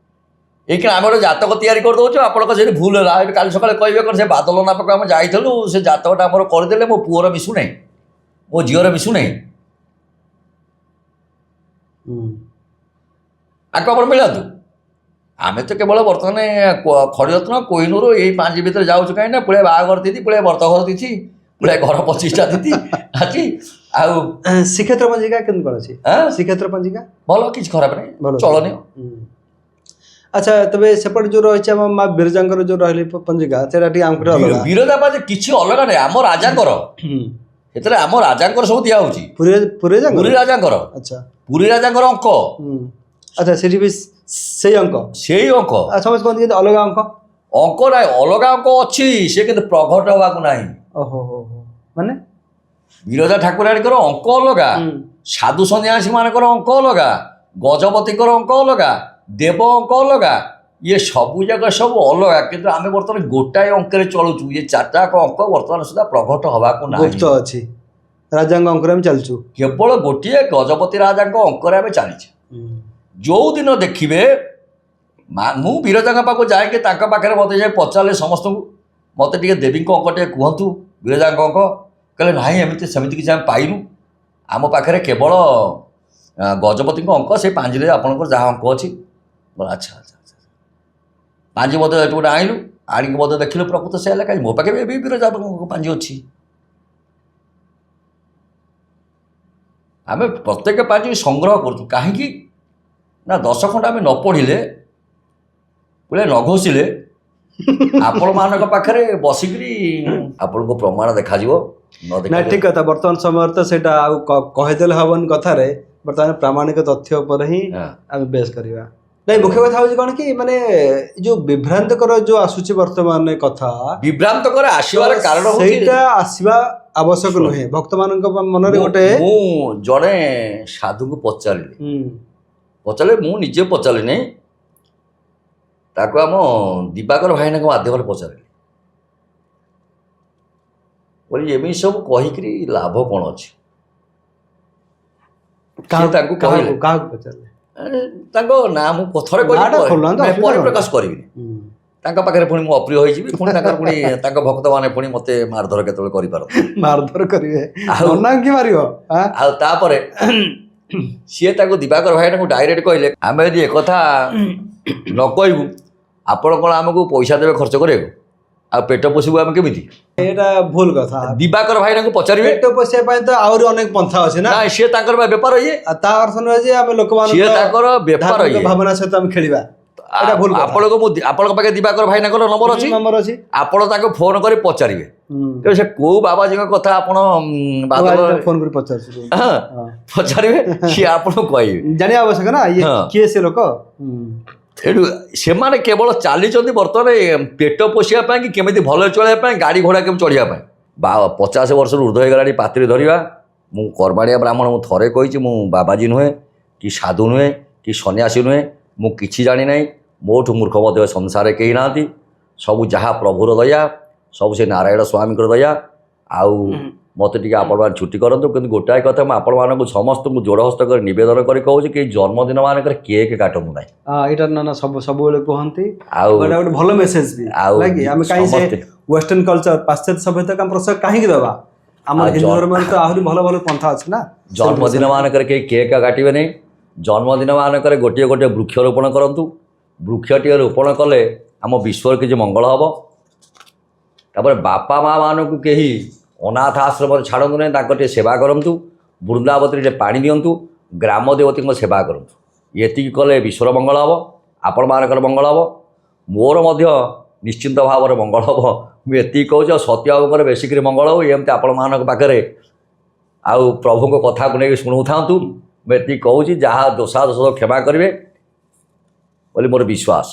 ଏଇଖିଣା ଆମେ ଗୋଟେ ଜାତକ ତିଆରି କରିଦେଉଛୁ, ଆପଣଙ୍କ ସେଠି ଭୁଲ ହେଲା, ଏବେ କାଲି ସକାଳେ କହିବେ କ'ଣ ସେ ବାଦଲ ନାପକୁ ଆମେ ଯାଇଥିଲୁ, ସେ ଜାତକଟା ଆମର କରିଦେଲେ, ମୋ ପୁଅର ମିଶୁନାହିଁ, ମୋ ଝିଅର ମିଶୁନାହିଁ, ଆକୁ ଆପଣ ମିଳାନ୍ତୁ। ଆମେ ତ କେବଳ ବର୍ତ୍ତମାନ ଖଡ଼ିରତ୍ନ କୋହିନୂର ଏଇ ପାଞ୍ଜି ଭିତରେ ଯାଉଛୁ, କାହିଁକି ନା ପୁଳେ ବାହାଘର ତିଥି, ପୁଳେ ବ୍ରତଘର ତିଥି, ପୁଳେ ଘର ପ୍ରତିଷ୍ଠା ତିଥି ଅଛି। ଆଉ ଶ୍ରୀକ୍ଷେତ୍ର ପଞ୍ଜିକା କେମିତି କ'ଣ ଅଛି? ଶ୍ରୀକ୍ଷେତ୍ର ପଞ୍ଜିକା ଭଲ, କିଛି ଖରାପ ନାହିଁ, ଭଲ ଚଳନୀୟ। ଆଚ୍ଛା, ତେବେ ସେପଟେ ଯୋଉ ରହିଛି ଆମ ମା ବିରଜାଙ୍କର ଯୋଉ ରହିଲେ ପଞ୍ଜିକା, ସେଟା ଟିକେ ଆମକୁ ଅଲଗା। ବିରଜା ପାଞ୍ଜି କିଛି ଅଲଗା ନାହିଁ, ଆମ ରାଜାଙ୍କର। ସେଥିରେ ଆମ ରାଜାଙ୍କର ସବୁ ଦିଆ ହଉଛି। ପୁରୀ ରାଜାଙ୍କର। ଆଚ୍ଛା, ପୁରୀ ରାଜାଙ୍କର ଅଙ୍କ। ଆଚ୍ଛା, ସେଠି ବି ସେଇ ଅଙ୍କ, ସେଇ ଅଙ୍କ। ସମସ୍ତେ କହନ୍ତି କିନ୍ତୁ ଅଲଗା ଅଙ୍କ। ଅଙ୍କ ନାହିଁ, ଅଲଗା ଅଙ୍କ ଅଛି, ସେ କିନ୍ତୁ ପ୍ରଘଟ ହେବାକୁ ନାହିଁ। ଓହୋ ମାନେ ବିରଜା ଠାକୁରାଣୀଙ୍କର ଅଙ୍କ ଅଲଗା, ସାଧୁ ସନ୍ନ୍ୟାସୀ ମାନଙ୍କର ଅଙ୍କ ଅଲଗା, ଗଜପତିଙ୍କର ଅଙ୍କ ଅଲଗା, ଦେବ ଅଙ୍କ ଅଲଗା, ଇଏ ସବୁ ଯାକ ସବୁ ଅଲଗା। କିନ୍ତୁ ଆମେ ବର୍ତ୍ତମାନ ଗୋଟାଏ ଅଙ୍କରେ ଚଳୁଛୁ। ଇଏ 4ଟାକ ଅଙ୍କ ବର୍ତ୍ତମାନ ସୁଦ୍ଧା ପ୍ରଘଟ ହେବାକୁ ନାହିଁ, ଗୁପ୍ତ ଅଛି। ରାଜାଙ୍କ ଅଙ୍କରେ ଆମେ ଚାଲିଛୁ, କେବଳ ଗୋଟିଏ ଗଜପତି ରାଜାଙ୍କ ଅଙ୍କରେ ଆମେ ଚାଲିଛୁ। ଯେଉଁଦିନ ଦେଖିବେ, ମୁଁ ବିରଜାଙ୍କ ପାଖକୁ ଯାଇକି ତାଙ୍କ ପାଖରେ ମୋତେ ଯାଇ ପଚାରିଲେ ସମସ୍ତଙ୍କୁ, ମୋତେ ଟିକେ ଦେବୀଙ୍କ ଅଙ୍କ ଟିକେ କୁହନ୍ତୁ, ବିରଜାଙ୍କ ଅଙ୍କ। କହିଲେ ନାହିଁ, ଏମିତି ସେମିତି କିଛି ଆମେ ପାଇନୁ, ଆମ ପାଖରେ କେବଳ ଗଜପତିଙ୍କ ଅଙ୍କ, ସେ ପାଞ୍ଜିରେ ଆପଣଙ୍କର ଯାହା ଅଙ୍କ ଅଛି। ଆଚ୍ଛା ଆଚ୍ଛା ଆଚ୍ଛା, ପାଞ୍ଜି ମଧ୍ୟ ଏଠୁ ଗୋଟେ ଆଣିଲୁ, ଆଣିକି ମଧ୍ୟ ଦେଖିଲୁ, ପ୍ରକୃତ ସେ ହେଲେ, କାହିଁ ମୋ ପାଖରେ ଏବେ ବିରଜାଙ୍କ ପାଞ୍ଜି ଅଛି। ଆମେ ପ୍ରତ୍ୟେକ ପାଞ୍ଜି ସଂଗ୍ରହ କରୁଛୁ, କାହିଁକି ନା 10 ଖଣ୍ଡ ଆମେ ନ ପଢ଼ିଲେ, ପୁଳେ ନ ଘୋଷିଲେ, ଆପଣମାନଙ୍କ ପାଖରେ ବସିକିରି ଆପଣଙ୍କୁ ପ୍ରମାଣ ଦେଖାଯିବ। ନା ଠିକ କଥା। ବର୍ତ୍ତମାନ ସମୟରେ ତ ସେଇଟା ଆଉ କହିଦେଲେ ହବନି କଥାରେ, ବର୍ତ୍ତମାନ ପ୍ରାମାଣିକ ତଥ୍ୟ ଉପରେ ହିଁ ଆମେ ବେଶ କରିବା। ନାଇଁ, ମୁଖ୍ୟ କଥା ହଉଛି କ'ଣ କି, ମାନେ ଯୋଉ ବିଭ୍ରାନ୍ତକର ଯୋଉ ଆସୁଛି ବର୍ତ୍ତମାନ କଥା, ବିଭ୍ରାନ୍ତକର ଆସିବାର କାରଣ ସେଇଟା ଆସିବା ଆବଶ୍ୟକ ନୁହେଁ। ଭକ୍ତମାନଙ୍କ ମନରେ ଗୋଟେ, ମୁଁ ଜଣେ ସାଧୁଙ୍କୁ ପଚାରିଲି, ମୁଁ ନିଜେ ପଚାରିଲି ନାହିଁ, ତାକୁ ଆମ ଦିବାକର ଭାଇନାଙ୍କ ମାଧ୍ୟମରେ ପଚାରିଲି, ବୋଲି ଏମିତି ସବୁ କହିକିରି ଲାଭ କ'ଣ ଅଛି? ସେ ତାଙ୍କୁ କହିଲେ କାହାକୁ ପଚାରିଲେ? ତାଙ୍କ ନାଁ ମୁଁ ଥରେ ନାଁଟା ଖୋଲନ୍ତୁ, କହିଲି ଅସୁବିଧା ପରେ କଣ? ପ୍ରକାଶ କରିବିନି। ତାଙ୍କ ପାଖରେ ପୁଣି ମୁଁ ଅପ୍ରିୟ ହେଇଯିବି, ପୁଣି ତାଙ୍କର ପୁଣି ତାଙ୍କ ଭକ୍ତମାନେ ପୁଣି ମୋତେ ମାରଧର କେତେବେଳେ କରିପାରନ୍ତି। ମାରଧର କରିବେ, ଆଉ- ନନା କି ମାରିବ? ଆଁ? ଆଉ ତାପରେ ସିଏ ତାଙ୍କୁ ଦିବାକର ଭାଇନାଙ୍କୁ ଡାଇରେକ୍ଟ କହିଲେ ଆମେ ଯଦି ଏକଥା ନ କହିବୁ ଆପଣ କ'ଣ ଆମକୁ ପଇସା ଦେବେ ଖର୍ଚ୍ଚ କରିବାକୁ, ଆଉ ପେଟ ପୋଷିବୁ ଆମେ କେମିତି? ଏଇଟା ଭୁଲ କଥା। ଦିବାକର ଭାଇନାଙ୍କୁ ପଚାରିବେ। ପେଟ ପୋଷିବା ପାଇଁ ତ ଆହୁରି ଅନେକ ପନ୍ଥା ଅଛି ନା। ନାଇଁ ସିଏ ତାଙ୍କର ବା ବେପାର ଇଏ, ଆଉ ତା ଅର୍ଥ ନୁହେଁ ଯେ ଆମେ ସିଏ ତାଙ୍କର ଲୋକମାନଙ୍କ ବେପାର ଧାର୍ମିକ ଇଏ। ଭାବନା ସହିତ ଆମେ ଖେଳିବା। ଏଇଟା ଭୁଲ କଥା। ଆପଣଙ୍କ ପାଖେ ଦିବାକର ଭାଇନାଙ୍କର ନମ୍ବର ଅଛି, ନମ୍ବର ଅଛି। ଆପଣ ତାଙ୍କୁ ଫୋନ କରି ପଚାରିବେ ତେବେ ସେ କୋଉ ବାବାଜୀଙ୍କ କଥା ଆପଣ ଫୋନ କରି ପଚାରୁଛୁ। ପଚାରିବେ, ସିଏ ଆପଣଙ୍କୁ କହିବେ। ଜାଣିବା ଆବଶ୍ୟକ ନା ଇଏ ହଁ। କିଏ ସେ ଲୋକ। ଏଠୁ ସେମାନେ କେବଳ ଚାଲିଛନ୍ତି ବର୍ତ୍ତମାନ ପେଟ ପୋଷିବା ପାଇଁ କି କେମିତି ଭଲରେ ଚଳିବା ପାଇଁ, ଗାଡ଼ି ଘୋଡ଼ା କେମିତି ଚଢ଼ିବା ପାଇଁ। 50 ବର୍ଷରୁ ଉର୍ଦ୍ଧ୍ୱ ହେଇଗଲାଣି ପାତ୍ରି ଧରିବା। ମୁଁ କର୍ମାଣିଆ ବ୍ରାହ୍ମଣ, ମୁଁ ଥରେ କହିଛି ମୁଁ ବାବାଜୀ ନୁହେଁ କି ସାଧୁ ନୁହେଁ କି ସନ୍ନ୍ୟାସୀ ନୁହେଁ, ମୁଁ କିଛି ଜାଣିନାହିଁ। ମୋଠୁ ମୂର୍ଖ ମଧ୍ୟ ସଂସାରରେ କେହି ନାହାନ୍ତି। ସବୁ ଯାହା ପ୍ରଭୁର ଦୟା, ସବୁ ସେ ନାରାୟଣ ସ୍ୱାମୀଙ୍କର ଦୟା। ଆଉ ମୋତେ ଟିକେ ଆପଣମାନେ ଛୁଟି କରନ୍ତୁ, କିନ୍ତୁ ଗୋଟାଏ କଥା ମୁଁ ଆପଣମାନଙ୍କୁ ସମସ୍ତଙ୍କୁ ଯୋଡ଼ ହସ୍ତ କରି ନିବେଦନ କରି କହୁଛି କି ଜନ୍ମଦିନ ମାନଙ୍କରେ କେକ୍ କାଟନ୍ତୁ ନାହିଁ। ଏଇଟା ନା ସବୁବେଳେ କୁହନ୍ତି, ଆଉ ଏଇଟା ଗୋଟେ ଭଲ ମେସେଜ ବି। ଆଉ ନାଇଁ କି? ଆମେ କାହିଁ ସେ ସମସ୍ତେ ୱେଷ୍ଟର୍ଣ୍ଣ କଲଚର ପାଶ୍ଚାତ୍ୟ ସଭ୍ୟତାକୁ ଆମେ ପ୍ରୋତ୍ସାହନ କାହିଁକି ଦେବା? ଆମର ହିନ୍ଦୁ ଧର୍ମରେ ତ ଆହୁରି ଭଲ ଭଲ ପନ୍ଥା ଅଛି ନା। ଜନ୍ମଦିନ ମାନଙ୍କରେ କେହି କେକ୍ କାଟିବେ ନାହିଁ। ଜନ୍ମଦିନ ମାନଙ୍କରେ ଗୋଟିଏ ଗୋଟିଏ ବୃକ୍ଷରୋପଣ କରନ୍ତୁ। ବୃକ୍ଷଟିଏ ରୋପଣ କଲେ ଆମ ବିଶ୍ୱରେ କିଛି ମଙ୍ଗଳ ହେବ। ତାପରେ ବାପା ମା ମାନଙ୍କୁ କେହି ଅନାଥ ଆଶ୍ରମରେ ଛାଡ଼ନ୍ତୁ ନାହିଁ, ତାଙ୍କ ଟିକେ ସେବା କରନ୍ତୁ। ବୃନ୍ଦାବତୀରେ ଟିକେ ପାଣି ଦିଅନ୍ତୁ, ଗ୍ରାମ ଦେବତୀଙ୍କ ସେବା କରନ୍ତୁ। ଏତିକି କଲେ ବିଶ୍ୱର ମଙ୍ଗଳ ହେବ, ଆପଣମାନଙ୍କର ମଙ୍ଗଳ ହେବ, ମୋର ମଧ୍ୟ ନିଶ୍ଚିନ୍ତ ଭାବରେ ମଙ୍ଗଳ ହେବ। ମୁଁ ଏତିକି କହୁଛି। ଆଉ ସତ୍ୟବାବୁଙ୍କର ବେଶୀକରି ମଙ୍ଗଳ ହେବ। ଏମିତି ଆପଣମାନଙ୍କ ପାଖରେ ଆଉ ପ୍ରଭୁଙ୍କ କଥାକୁ ନେଇକି ଶୁଣୁଥାନ୍ତୁ। ମୁଁ ଏତିକି କହୁଛି, ଯାହା ଦୋଷ କ୍ଷମା କରିବେ ବୋଲି ମୋର ବିଶ୍ୱାସ।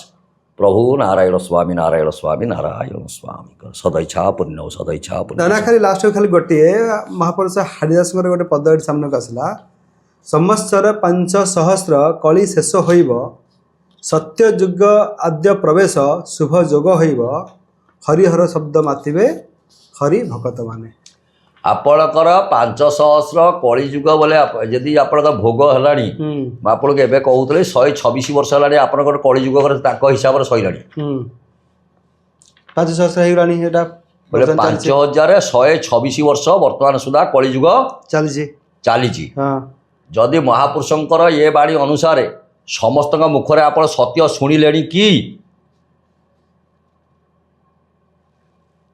ପ୍ରଭୁ ନାରାୟଣ ସ୍ୱାମୀ ନାରାୟଣ ସ୍ୱାମୀ ନାରାୟଣ ସ୍ୱାମୀ ସଦଇଚ୍ଛା ପୂର୍ଣ୍ଣ ସଦଇଚ୍ଛା ପୂର୍ଣ୍ଣ। ନା ଖାଲି ଲାଷ୍ଟକୁ ଖାଲି ଗୋଟିଏ ମହାପୁରୁଷ ହାରିଦାସଙ୍କର ଗୋଟେ ପଦ ଏଠି ସାମ୍ନାକୁ ଆସିଲା। ସମସ୍ତର 5 ସହସ୍ର କଳି ଶେଷ ହୋଇବ, ସତ୍ୟ ଯୁଗ ଆଦ୍ୟ ପ୍ରବେଶ ଶୁଭ ଯୋଗ ହୋଇବ, ହରିହର ଶବ୍ଦ ମାତିବେ ହରି ଭକତ ମାନେ। ଆପଣଙ୍କର 500 କଳିଯୁଗ ବୋଲେ ଯଦି ଆପଣଙ୍କ ଭୋଗ ହେଲାଣି, ମୁଁ ଆପଣଙ୍କୁ ଏବେ କହୁଥିଲି 126 ବର୍ଷ ହେଲାଣି ଆପଣଙ୍କର କଳିଯୁଗ ତାଙ୍କ ହିସାବରେ ସରିଲାଣି। 5 ସହସ୍ର ହେଇଗଲାଣି। ଏଇଟା ବୋଲେ 5126 ବର୍ଷ ବର୍ତ୍ତମାନ ସୁଦ୍ଧା କଳିଯୁଗ ଚାଲିଛି। ଯଦି ମହାପୁରୁଷଙ୍କର ଏ ବାଣୀ ଅନୁସାରେ ସମସ୍ତଙ୍କ ମୁଖରେ ଆପଣ ସତ୍ୟ ଶୁଣିଲେଣି କି?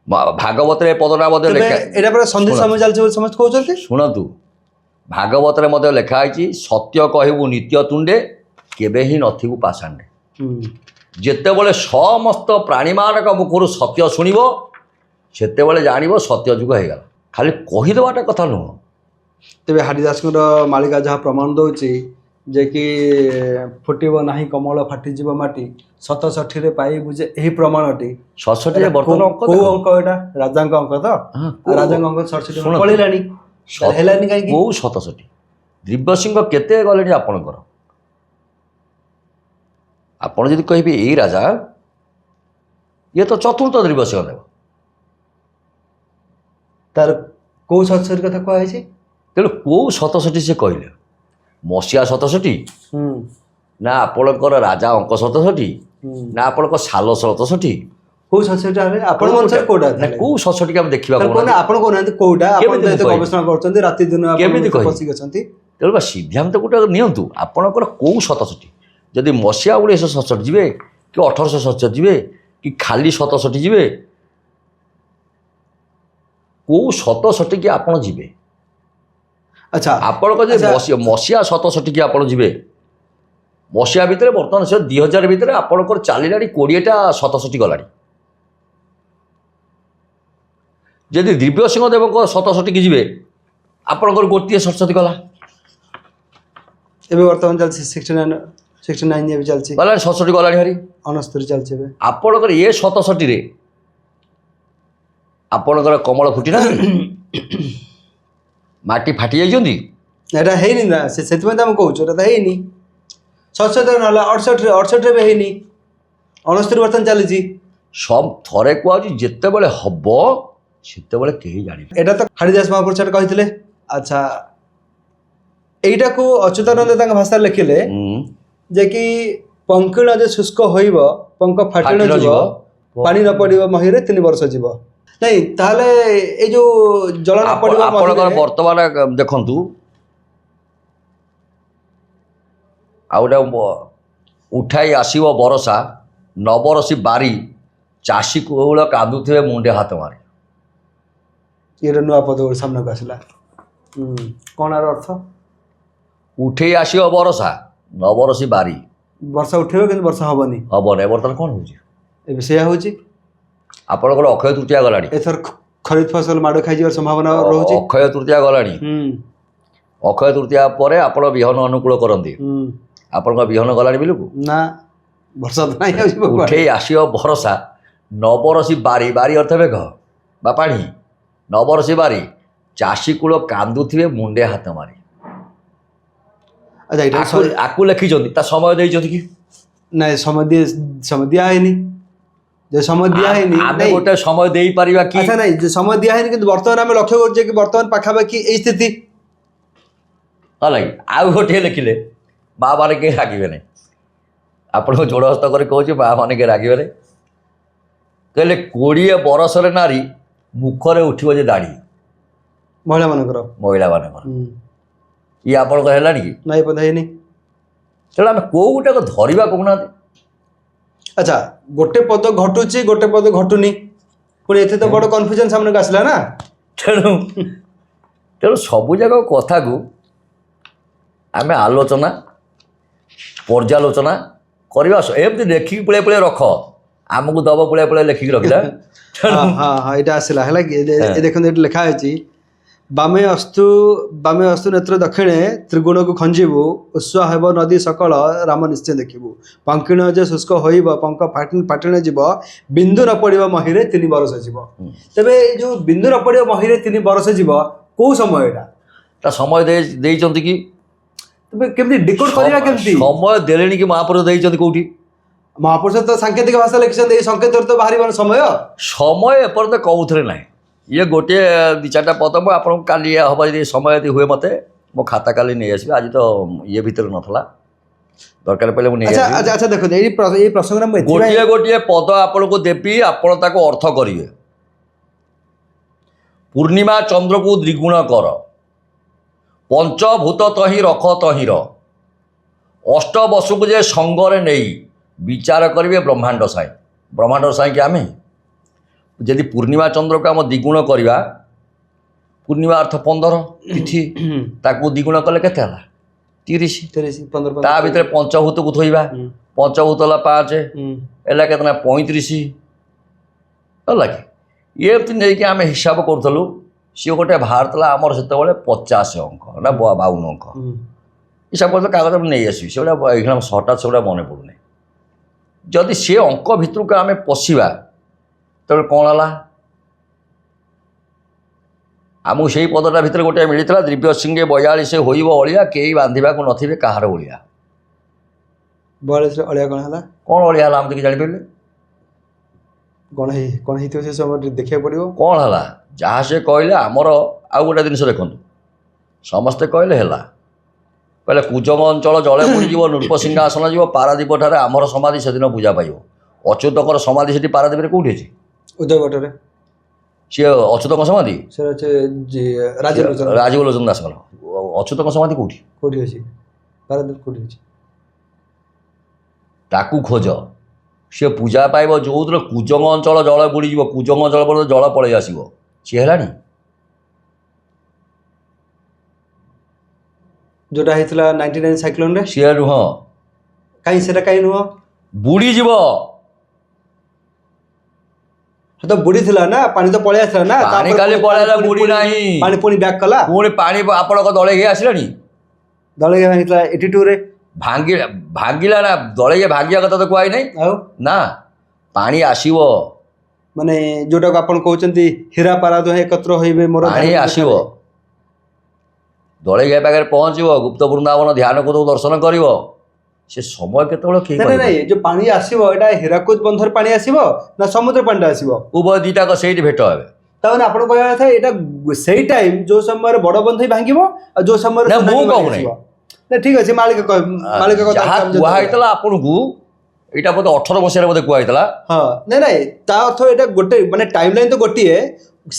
ଭାଗବତରେ ଏ ପଦଟା ମଧ୍ୟ ଏଇଟା ପୁରା ସନ୍ଧି ସମୟ ଚାଲିଛି ବୋଲି ସମସ୍ତେ କହୁଛନ୍ତି। ଶୁଣନ୍ତୁ, ଭାଗବତରେ ମଧ୍ୟ ଲେଖା ହେଇଛି, ସତ୍ୟ କହିବୁ ନିତ୍ୟ ତୁଣ୍ଡେ, କେବେ ହିଁ ନଥିବୁ ପାଷାଣ୍ଡେ। ଯେତେବେଳେ ସମସ୍ତ ପ୍ରାଣୀମାନଙ୍କ ମୁଖରୁ ସତ୍ୟ ଶୁଣିବ, ସେତେବେଳେ ଜାଣିବ ସତ୍ୟ ଯୁଗ ହେଇଗଲା। ଖାଲି କହିଦେବାଟା କଥା ନୁହଁ। ତେବେ ହାରିଦାସଙ୍କର ମାଳିକା ଯାହା ପ୍ରମାଣ ଦେଉଛି ଯେ କି ଫୁଟିବ ନାହିଁ କମଳ ଫାଟିଯିବ ମାଟି, 67ରେ ପାଇବୁ ଯେ ଏହି ପ୍ରମାଣଟି। 67 ବର୍ତ୍ତମାନ କୋଉ ଅଙ୍କ? ଏଇଟା ରାଜାଙ୍କ ଅଙ୍କ ତ? ରାଜାଙ୍କ ଅଙ୍କ 67 ପଳେଇଲାଣି, ହେଲାନି କାହିଁକି? କୋଉ 67? ଦିବ୍ୟସିଂହ କେତେ ଗଲେଣି ଆପଣଙ୍କର? ଆପଣ ଯଦି କହିବେ ଏଇ ରାଜା, ଇଏ ତ ଚତୁର୍ଥ ଦିବ୍ୟସିଂହ ଦେବ। ତାର କୋଉ 67 କଥା କୁହାଯାଇଛି? ତେଣୁ କୋଉ 67 ସେ କହିଲେ? ମସିହା 67 ନା ଆପଣଙ୍କର ରାଜା ଅଙ୍କ 67 ନା ଆପଣଙ୍କ ସାଲ 67? କୋଉ 67? ଆପଣ ଅନୁସାରେ କୋଉଟା? କୋଉ 67 ଆମେ ଦେଖିବା? ଆପଣ କହୁନାହାନ୍ତି କୋଉଟା? ଆପଣ ତ ଏତେ ଗବେଷଣା କରୁଛନ୍ତି, ରାତି ଦିନ କେମିତି ବସିକି ଅଛନ୍ତି। ତେଣୁ ବା ସିଦ୍ଧାନ୍ତ ଗୋଟେ ନିଅନ୍ତୁ, ଆପଣଙ୍କର କୋଉ 67? ଯଦି ମସିହା 1967 ଯିବେ କି 1867 ଯିବେ କି ଖାଲି 67 ଯିବେ, କୋଉ 67 କି ଆପଣ ଯିବେ? ଆଚ୍ଛା, ଆପଣଙ୍କ ଯେ ମସିହା 67 କି ଆପଣ ଯିବେ, ମସିହା ଭିତରେ ବର୍ତ୍ତମାନ ସେ 2000 ଭିତରେ ଆପଣଙ୍କର ଚାଲିଲାଣି 20ଟା 67 ଗଲାଣି। ଯଦି ଦିବ୍ୟସିଂହ ଦେବଙ୍କ 67 କି ଯିବେ, ଆପଣଙ୍କର ଗୋଟିଏ 67 ଗଲା। ଏବେ ବର୍ତ୍ତମାନ ଚାଲିଛି 69 ଏବେ ଚାଲିଛି, ଗଲାଣି 67 ଗଲାଣି ଭାରି 69 ଚାଲିଛି ଏବେ। ଆପଣଙ୍କର ଏ 67ରେ ଆପଣଙ୍କର କମଳ ଫୁଟି ନାହାନ୍ତି, ମାଟି ଫାଟି ଯାଇଛନ୍ତି। ଏଇଟା ହେଇନି ନା, ସେଥିପାଇଁ ତ ଆମେ କହୁଛୁ ଏଇଟା ତ ହେଇନି। 67 ନହେଲା 68 ଏବେ ହେଇନି, 69 ବର୍ତ୍ତମାନ ଚାଲିଛି। ଥରେ କୁହାଯାଉଛି ଯେତେବେଳେ ହବ ସେତେବେଳେ କେହି ଜାଣିବେ। ଏଇଟା ତ ହାରିଦାସ ମହାପୁରୁଷ କହିଥିଲେ। ଆଚ୍ଛା, এইটাକୁ ଅଚ୍ୟୁତାନନ୍ଦ ତାଙ୍କ ଭାଷାରେ ଲେଖିଲେ ଯେ କି ପଙ୍କିଳ ଯେ ଶୁଷ୍କ ହୋଇବ ପଙ୍କ ଫାଟିଣ ଯିବ ପାଣି ନ ପଡ଼ିବ ମହିରେ 3 ବର୍ଷ ଯିବ। ନାଇଁ ତାହେଲେ ଏଇ ଯୋଉ ଜଳ ନ ପଡ଼ିବ ଆପଣଙ୍କର ବର୍ତ୍ତମାନ ଦେଖନ୍ତୁ ଆଉ ଗୋଟେ ଉଠାଇ ଆସିବ ବରଷା ନବରସି ବାରି ଚାଷୀ କଉଳ କାନ୍ଦୁଥିବେ ମୁଣ୍ଡେ ହାତ ମାରି। ଇଏର ନୂଆ ପଦ ସାମ୍ନାକୁ ଆସିଲା। କ'ଣ ଆର ଅର୍ଥ? ଉଠେଇ ଆସିବ ବରଷା ନବରସି ବାରି ବର୍ଷା ଉଠେଇବ କିନ୍ତୁ ବର୍ଷା ହବନି। ହବନି। ବର୍ତ୍ତମାନ କ'ଣ ହେଉଛି? ଏବେ ସେଇଆ ହଉଛି। ଆପଣଙ୍କର ଅକ୍ଷୟ ତୃତୀୟା ଗଲାଣି। ଏଥର ଖରିଫ ଫସଲ ମାଡ଼ ଖାଇଯିବାର ସମ୍ଭାବନା ରହୁଛି। ଅକ୍ଷୟ ତୃତୀୟା ଗଲାଣି। ଅକ୍ଷୟ ତୃତୀୟା ପରେ ଆପଣ ବିହନ ଅନୁକୂଳ କରନ୍ତି। ଆପଣଙ୍କ ବିହନ ଗଲାଣି ବିଲକୁ? ନା, ବର୍ଷା ତ ନାହିଁ। ଉଠେଇ ଆସିବ ବର୍ଷା ନବରସି ବାରି, ବାରି ଅର୍ଥ ମେଘ ବା ପାଣି, ନବରସି ବାରି ଚାଷୀ କୂଳ କାନ୍ଦୁଥିବେ ମୁଣ୍ଡେ ହାତ ମାରି। ଆକୁ ଲେଖିଛନ୍ତି ତା ସମୟ ଦେଇଛନ୍ତି କି? ନାଇଁ, ସମୟ ଦିଆ ହେଇନି। ଯେ ସମୟ ଦିଆ ହେଇନି ଆମେ ଗୋଟେ ସମୟ ଦେଇପାରିବା କି? ଆଚ୍ଛା, ନାଇଁ ଯେ ସମୟ ଦିଆ ହେଇନି କିନ୍ତୁ ବର୍ତ୍ତମାନ ଆମେ ଲକ୍ଷ୍ୟ କରୁଛେ କି ବର୍ତ୍ତମାନ ପାଖାପାଖି ଏଇ ସ୍ଥିତି ହେଲା କି? ଆଉ ଗୋଟିଏ ଲେଖିଲେ ମା ମାନେ କେହି ରାଗିବେନି। ଆପଣଙ୍କୁ ଯୋଡ଼ ହସ୍ତ କରି କହୁଛି ମା ମାନେ କେହି ରାଗିବେନି। କହିଲେ 20 ବରଷରେ ନାରୀ ମୁଖରେ ଉଠିବ ଯେ ଦାଢ଼ି। ମହିଳାମାନଙ୍କର ଇଏ ଆପଣଙ୍କର ହେଲାଣି କି? ନାଇଁ, ପଦ ହେଇନି। ତେଣୁ ଆମେ କେଉଁ ଗୋଟାକ ଧରିବା କହୁନାହାନ୍ତି। ଆଚ୍ଛା, ଗୋଟେ ପଦ ଘଟୁଛି ଗୋଟେ ପଦ ଘଟୁନି, ପୁଣି ଏତେ ତ ବଡ଼ କନଫ୍ୟୁଜନ୍ ସାମ୍ନାକୁ ଆସିଲା ନା। ତେଣୁ ସବୁଯାକ କଥାକୁ ଆମେ ଆଲୋଚନା ପର୍ଯ୍ୟାଲୋଚନା କରିବା। ଏମିତି ଲେଖିକି ପୁଳେ ପୁଳେ ରଖ, ଆମକୁ ଦବ ପୁଳେ ପୁଳେ ଲେଖିକି ରଖିଲା। ହଁ, ଏଇଟା ଆସିଲା ହେଲା କି? ଦେଖନ୍ତୁ ଏଠି ଲେଖା ହେଇଛି ବାମେ ଅସ୍ତୁ ନେତ୍ର ଦକ୍ଷିଣେ ତ୍ରିଗୁଣକୁ ଖଞ୍ଜିବୁ ଉତ୍ସ ହେବ ନଦୀ ସକଳ ରାମ ନିଶ୍ଚୟ ଦେଖିବୁ ପଙ୍କିଣ ଯେ ଶୁଷ୍କ ହୋଇବ ପଙ୍କ ଫାଟିଣ ଯିବ ବିନ୍ଦୁ ନ ପଡ଼ିବ ମହିରେ 3 ବରଷ ଯିବ। ତେବେ ଏଇ ଯୋଉ ବିନ୍ଦୁ ନ ପଡ଼ିବ ମହିରେ 3 ବରଷ ଯିବ କୋଉ ସମୟ ଏଟା? ତା ସମୟ ଦେଇଛନ୍ତି କି? ତେବେ କେମିତି ଡିକୋଡ୍ କରିବା? କେମିତି ସମୟ ଦେଲେଣି କି? ମହାପୁରୁଷ ଦେଇଛନ୍ତି କୋଉଠି? ମହାପୁରୁଷ ତ ସାଙ୍କେତିକ ଭାଷା ଲେଖିଛନ୍ତି। ଏଇ ସଂକେତରେ ତ ବାହାରିବ ସମୟ ଏପର୍ଯ୍ୟନ୍ତ କହୁଥିଲେ ନାହିଁ। ଇଏ ଗୋଟିଏ 2-4ଟା ପଦ ମୁଁ ଆପଣଙ୍କୁ କାଲି ହେବ ଯଦି ସମୟ ଯଦି ହୁଏ ମୋତେ ମୋ ଖାତା କାଲି ନେଇ ଆସିବେ। ଆଜି ତ ଇଏ ଭିତରେ ନଥିଲା, ଦରକାର ପଡ଼ିଲେ ମୁଁ ନେଇ ଆସିବି। ଆଚ୍ଛା, ଦେଖନ୍ତୁ ଏଇ ପ୍ରସଙ୍ଗରେ ମୁଁ ଗୋଟିଏ ପଦ ଆପଣଙ୍କୁ ଦେବି, ଆପଣ ତାକୁ ଅର୍ଥ କରିବେ। ପୂର୍ଣ୍ଣିମା ଚନ୍ଦ୍ରକୁ ଦ୍ୱିଗୁଣ କର, ପଞ୍ଚଭୂତ ତହିଁ ରଖ ତହିଁର, ଅଷ୍ଟବସୁକୁ ଯେ ସଙ୍ଗରେ ନେଇ ବିଚାର କରିବେ ବ୍ରହ୍ମାଣ୍ଡ ସାଇଁ। ବ୍ରହ୍ମାଣ୍ଡ ସାଇଁକି ଆମେ ଯଦି ପୂର୍ଣ୍ଣିମା ଚନ୍ଦ୍ରକୁ ଆମ ଦ୍ୱିଗୁଣ କରିବା, ପୂର୍ଣ୍ଣିମା ଅର୍ଥ 15 ତିଥି, ତାକୁ ଦ୍ୱିଗୁଣ କଲେ କେତେ ହେଲା? 30। 15 ତା ଭିତରେ ପଞ୍ଚଭୂତକୁ ଥୋଇବା, ପଞ୍ଚଭୂତ ହେଲା 5 ହେଲା କେତେ ନା 35 ହେଲା କି? ଏମିତି ନେଇକି ଆମେ ହିସାବ କରୁଥିଲୁ। ସିଏ ଗୋଟେ ବାହାରିଥିଲା ଆମର ସେତେବେଳେ 50 ଅଙ୍କ ନା 52 ଅଙ୍କ ହିସାବ କରୁଥିଲେ। କାଗଜ ନେଇ ଆସିବି, ସେଗୁଡ଼ା ଏଇଖିଣା ହଠାତ୍ ସେଗୁଡ଼ା ମନେ ପଡ଼ୁନି। ଯଦି ସେ ଅଙ୍କ ଭିତରକୁ ଆମେ ପଶିବା ତେବେ କ'ଣ ହେଲା? ଆମକୁ ସେଇ ପଦଟା ଭିତରେ ଗୋଟିଏ ମିଳିଥିଲା ଦ୍ରବ୍ୟ ସିଂହେ 42 ହୋଇବ ଅଳିଆ କେହି ବାନ୍ଧିବାକୁ ନଥିବେ କାହାର ଅଳିଆ। 42ରେ ଅଳିଆ କ'ଣ ହେଲା? କ'ଣ ଅଳିଆ ହେଲା ଆମେ ତ କିଛି ଜାଣିପାରିଲେ। କ'ଣ ହେଇଥିବ ସେ ସମୟରେ ଦେଖିବାକୁ ପଡ଼ିବ। କ'ଣ ହେଲା? ଯାହା ସେ କହିଲେ ଆମର ଆଉ ଗୋଟେ ଜିନିଷ ଦେଖନ୍ତୁ, ସମସ୍ତେ କହିଲେ ହେଲା, କହିଲେ କୁଜଙ୍ଗ ଅଞ୍ଚଳ ଜଳେ ବୁଡ଼ିଯିବ ନୃପସିଂହାସନ ଯିବ ପାରାଦୀପ ଠାରେ ଆମର ସମାଧି ସେଦିନ ପୂଜା ପାଇବ। ଅଚ୍ୟୁତଙ୍କର ସମାଧି ସେଠି ପାରାଦୀପରେ କେଉଁଠି ଅଛି? ଉଦୟଭଟ୍ଟରେ। ସିଏ ଅଚ୍ୟୁତଙ୍କ ସମାଧି ରାଜୀବ ଲୋଚନ ଦାସଙ୍କର। ଅଚ୍ୟୁତଙ୍କ ସମାଧି କେଉଁଠି ଅଛି? ପାରାଦୀପ କେଉଁଠି ଅଛି? ତାକୁ ଖୋଜ। ସିଏ ପୂଜା ପାଇବ ଯେଉଁଥିରେ କୁଜଙ୍ଗ ଅଞ୍ଚଳ ଜଳ ବୁଡ଼ିଯିବ, କୁଜଙ୍ଗ ଅଞ୍ଚଳ ପର୍ଯ୍ୟନ୍ତ ଜଳ ପଳେଇ ଆସିବ। ସିଏ ହେଲାଣି ଯୋଉଟା ହେଇଥିଲା 99 ସାଇକ୍ଲୋନରେ? ସିଏ ନୁହଁ। କାହିଁ ସେଟା କାହିଁ ନୁହଁ? ବୁଡ଼ିଯିବ। ତ ବୁଡ଼ି ଥିଲା ନା, ପାଣି ତ ପଳେଇ ଆସିଲା ନା। ପାଣି କାଲି ପଳେଇଲା, ବୁଡ଼ି ନାହିଁ। ପାଣି ପୁଣି ବ୍ୟାକ୍ କଲା। ପୁଣି ପାଣି ଆପଣଙ୍କ ଦଳେଇ ଆସିଲାଣି। ଦଳେଇ ଭାଙ୍ଗିଥିଲା 82ରେ। ଭାଙ୍ଗିଲା ନା? ଦଳେଇ ଭାଙ୍ଗିବା କଥା ତ କୁହାଇ ନାହିଁ। ଆଉ ନା, ପାଣି ଆସିବ। ମାନେ ଯୋଉଟାକୁ ଆପଣ କହୁଛନ୍ତି ହୀରା ପାରା ଦୁହେଁ ଏକତ୍ର ହୋଇବେ ମୋର। ପାଣି ଆସିବ, ଦଳେଇ ପାଖରେ ପହଞ୍ଚିବ, ଗୁପ୍ତ ବୃନ୍ଦାବନ ଧ୍ୟାନକୁ ଦର୍ଶନ କରିବ। ସେ ସମୟ କେତେବେଳେ କିଏ କହିବ? ନାଇଁ, ଯୋଉ ପାଣି ଆସିବ ଏଇଟା ହୀରାକୁଦ ବନ୍ଧରେ ପାଣି ଆସିବ ନା ସମୁଦ୍ର ପାଣିଟା ଆସିବ? ଉଭୟ ଦିଟାକ ସେଇଠି ଭେଟ ହେବେ। ତାମାନେ ଆପଣ କହିବା କଥା ଏଇଟା ସେଇ ଟାଇମ ଯୋଉ ସମୟରେ ବଡ ବନ୍ଧେଇ ଭାଙ୍ଗିବ ଆଉ ଯୋଉ ସମୟରେ ନା, ସୁନାମୀ ମୁଁ ବନ୍ଧେଇ କହୁନି। ଆସିବ। ନା ଠିକ ଅଛି, ମାଳିକା କଥା ଯାହା ଆମେ ଯଦି କୁହା ହେଇଥିଲା ଆପଣଙ୍କୁ, ଏଇଟା ବୋଧେ 18 ମସିହାରେ ବୋଧେ କୁହା ହେଇଥିଲା। ହଁ ନାଇଁ ନାଇଁ, ତା ଅର୍ଥ ଏଇଟା ଗୋଟେ ମାନେ ଟାଇମ ଲାଇନ ତ ଗୋଟିଏ,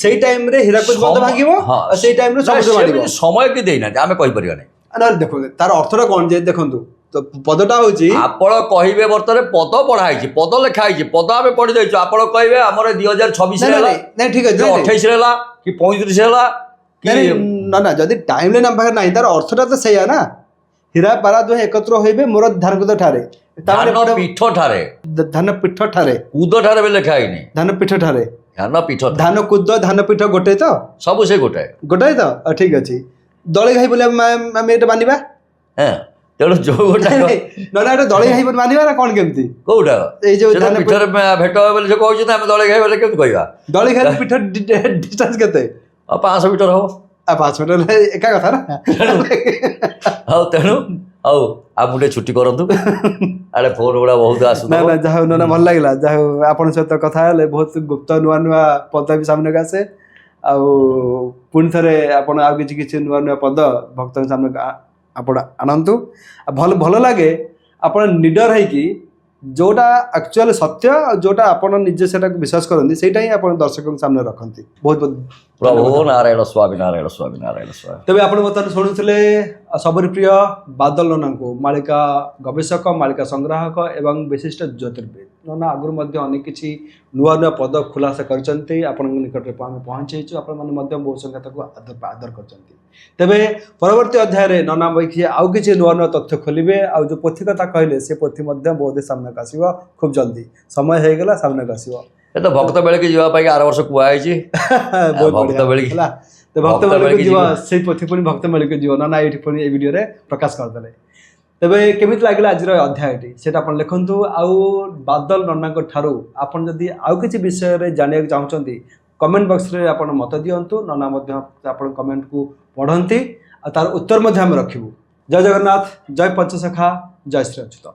ସେଇ ଟାଇମରେ ହୀରାକୁଦ ବନ୍ଧ ଭାଙ୍ଗିବ ହଁ, ଆଉ ସେଇ ଟାଇମରେ ନା, ସମୁଦ୍ର ମାଡ଼ିବ। ସେମିତି ସମୟ କି ଦେଇନାହାନ୍ତି, ଆମେ କହିପାରିବାନି। ନହେଲେ ଦେଖନ୍ତୁ ତାର ଅର୍ଥଟା କଣ ଯେ, ଦେଖନ୍ତୁ ତ ପଦଟା ହଉଛି ଆପଣ କହିବେ ବର୍ତ୍ତମାନ ପଦ ପଢା ହେଇଛି, ପଦ ଲେଖା ହେଇଛି, ପଦ ଆମେ ପଢି ଦେଇଛୁ। ଆପଣ କହିବେ ଆମର 2026 ହେଲା, ନାଇଁ ଠିକ ଅଛି, 28 ହେଲା କି 35 ହେଲା କି ନା ଯଦି ଟାଇମ ଲାଇନ ଆମ ପାଖରେ ନାହିଁ, ତାର ଅର୍ଥଟା ତ ସେଇଆ ନା, ହୀରା ପାରା ଦୁହେଁ ଏକତ୍ର ହୋଇବେ ମୋର ଧାନକୁଦ ଠାରେ, ତାମାନେ ଧାନ ପୀଠ ଠାରେ, ଧାନ ପୀଠ ଠାରେ, କୁଦ ଠାରେ ବି ଲେଖା ହେଇନି, ଧାନ ପୀଠ ଠାରେ, ଧାନ ପୀଠ ଠାରେ। ଧାନ କୁଦ ଧାନ ପୀଠ ଗୋଟେ ତ, ସବୁ ସେ ଗୋଟାଏ। ଗୋଟାଏ ତ, ଠିକ ଅଛି। ଦଳି ଘାଇ ବୋଲି ଆମେ ଏଇଟା ମାନିବା। ହଁ, ତେଣୁ ଯୋଉ ଗୋଟା ନହେଲେ ଏଇଟା ଦଳି ଘାଇ ବୋଲି ମାନିବା ନା କଣ କେମିତି? କୋଉଟା ଏଇ ଯୋଉ ସେ ତ ଧାନ ପୀଠରେ ଭେଟ ହେବ ବୋଲି ସେ କହୁଛନ୍ତି, ଆମେ ଦଳେ ଖାଇ ବୋଲି କେମିତି କହିବା? ଦଳି ଘାଇ ପୀଠ ଡିଷ୍ଟାନ୍ସ କେତେ? 500 ମିଟର ହବ। 5 ମିଟର ହେଲେ ଏକା କଥା ନା। ହଉ, ତେଣୁ ହଉ, ଆଉ ଟିକେ ଛୁଟି କରନ୍ତୁ। ଆଡେ ଫୋନ ଗୁଡା ବହୁତ ନା ଆସୁଥିବ। ନା, ଯାହା ହଉ ନା ଭଲ ଲାଗିଲା, ଯାହା ହଉ ଆପଣଙ୍କ ସହିତ କଥା ହେଲେ ବହୁତ ଗୁପ୍ତ ନୂଆ ନୂଆ ପଦ ବି ସାମ୍ନାକୁ ଆସେ। ଆଉ ପୁଣି ଥରେ ଆପଣ ଆଉ କିଛି କିଛି ନୂଆ ନୂଆ ପଦ ଭକ୍ତଙ୍କ ସାମ୍ନାକୁ ଆପଣ ଆଣନ୍ତୁ। ଆଉ ଭଲ ଲାଗେ ଆପଣ ନିଡର ହେଇକି ଯୋଉଟା ଆକ୍ଚୁଆଲି ସତ୍ୟ ଆଉ ଯୋଉଟା ଆପଣ ନିଜେ ସେଟାକୁ ବିଶ୍ୱାସ କରନ୍ତି, ସେଇଟା ହିଁ ଆପଣ ଦର୍ଶକଙ୍କ ସାମ୍ନାରେ ରଖନ୍ତି। ବହୁତ ବହୁତ ପ୍ରଭୁ ନାରାୟଣ ସ୍ୱାମୀ, ନାରାୟଣ ସ୍ୱାମୀ, ନାରାୟଣ ସ୍ୱାମୀ। ତେବେ ଆପଣ ବର୍ତ୍ତମାନ ଶୁଣୁଥିଲେ ସବୁରି ପ୍ରିୟ ବାଦଲ ନନାଙ୍କୁ, ମାଳିକା ଗବେଷକ, ମାଳିକା ସଂଗ୍ରାହକ ଏବଂ ବିଶିଷ୍ଟ ଜ୍ୟୋତିର୍ବିଦ। ନନା ଆଗରୁ ମଧ୍ୟ ଅନେକ କିଛି ନୂଆ ନୂଆ ପଦ ଖୁଲାସା କରିଛନ୍ତି, ଆପଣଙ୍କ ନିକଟରେ ଆମେ ପହଞ୍ଚେଇଛୁ, ଆପଣମାନେ ମଧ୍ୟ ବହୁ ସଂଖ୍ୟା ତାକୁ ଆଦର କରିଛନ୍ତି। ତେବେ ପରବର୍ତ୍ତୀ ଅଧ୍ୟାୟରେ ନନା ବହିକି ଆଉ କିଛି ନୂଆ ନୂଆ ତଥ୍ୟ ଖୋଲିବେ, ଆଉ ଯେଉଁ ପୋଥି କଥା କହିଲେ ସେ ପୋଥି ମଧ୍ୟ ବହୁତ ସାମ୍ନାକୁ ଆସିବ ଖୁବ୍ ଜଲ୍ଦି, ସମୟ ହେଇଗଲା ସାମ୍ନାକୁ ଆସିବ। ଏ ତ ଭକ୍ତ ବେଳକି ଯିବା ପାଇଁ ଆର ବର୍ଷ କୁହା ହେଇଛି। ବହୁତ ଭକ୍ତ ବଢିଆ ବେଳକି ହେଲା। ତ ଭକ୍ତ ଭକ୍ତ ମେଳକୁ ମେଳକୁ ଯିବ, ଯିବ। ସେଇ ପୋଥି ପୁଣି ଭକ୍ତ ମେଳକୁ ଯିବ। ନା ଏଇଠି ପୁଣି এই ଭିଡିଓରେ ପ୍ରକାଶ କରିଦେଲେ। ତେବେ କେମିତି ଲାଗିଲା ଆଜିର ଅଧ୍ୟାୟଟି ସେଟା ଆପଣ ଲେଖନ୍ତୁ। ଆଉ ବାଦଲ ନନାଙ୍କ ଠାରୁ ଆପଣ ଯଦି ଆଉ କିଛି ବିଷୟରେ ଜାଣିବାକୁ ଚାହୁଁଛନ୍ତି, କମେଣ୍ଟ ବକ୍ସରେ ଆପଣ ମତ ଦିଅନ୍ତୁ। ନନା ମଧ୍ୟ ଆପଣ କମେଣ୍ଟକୁ ପଢ଼ନ୍ତି ଆଉ ତାର ଉତ୍ତର ମଧ୍ୟ ଆମେ ରଖିବୁ। ଜୟ ଜଗନ୍ନାଥ, ଜୟ ପଞ୍ଚସଖା, ଜୟ ଶ୍ରୀ ଅଚ୍ୟୁତ।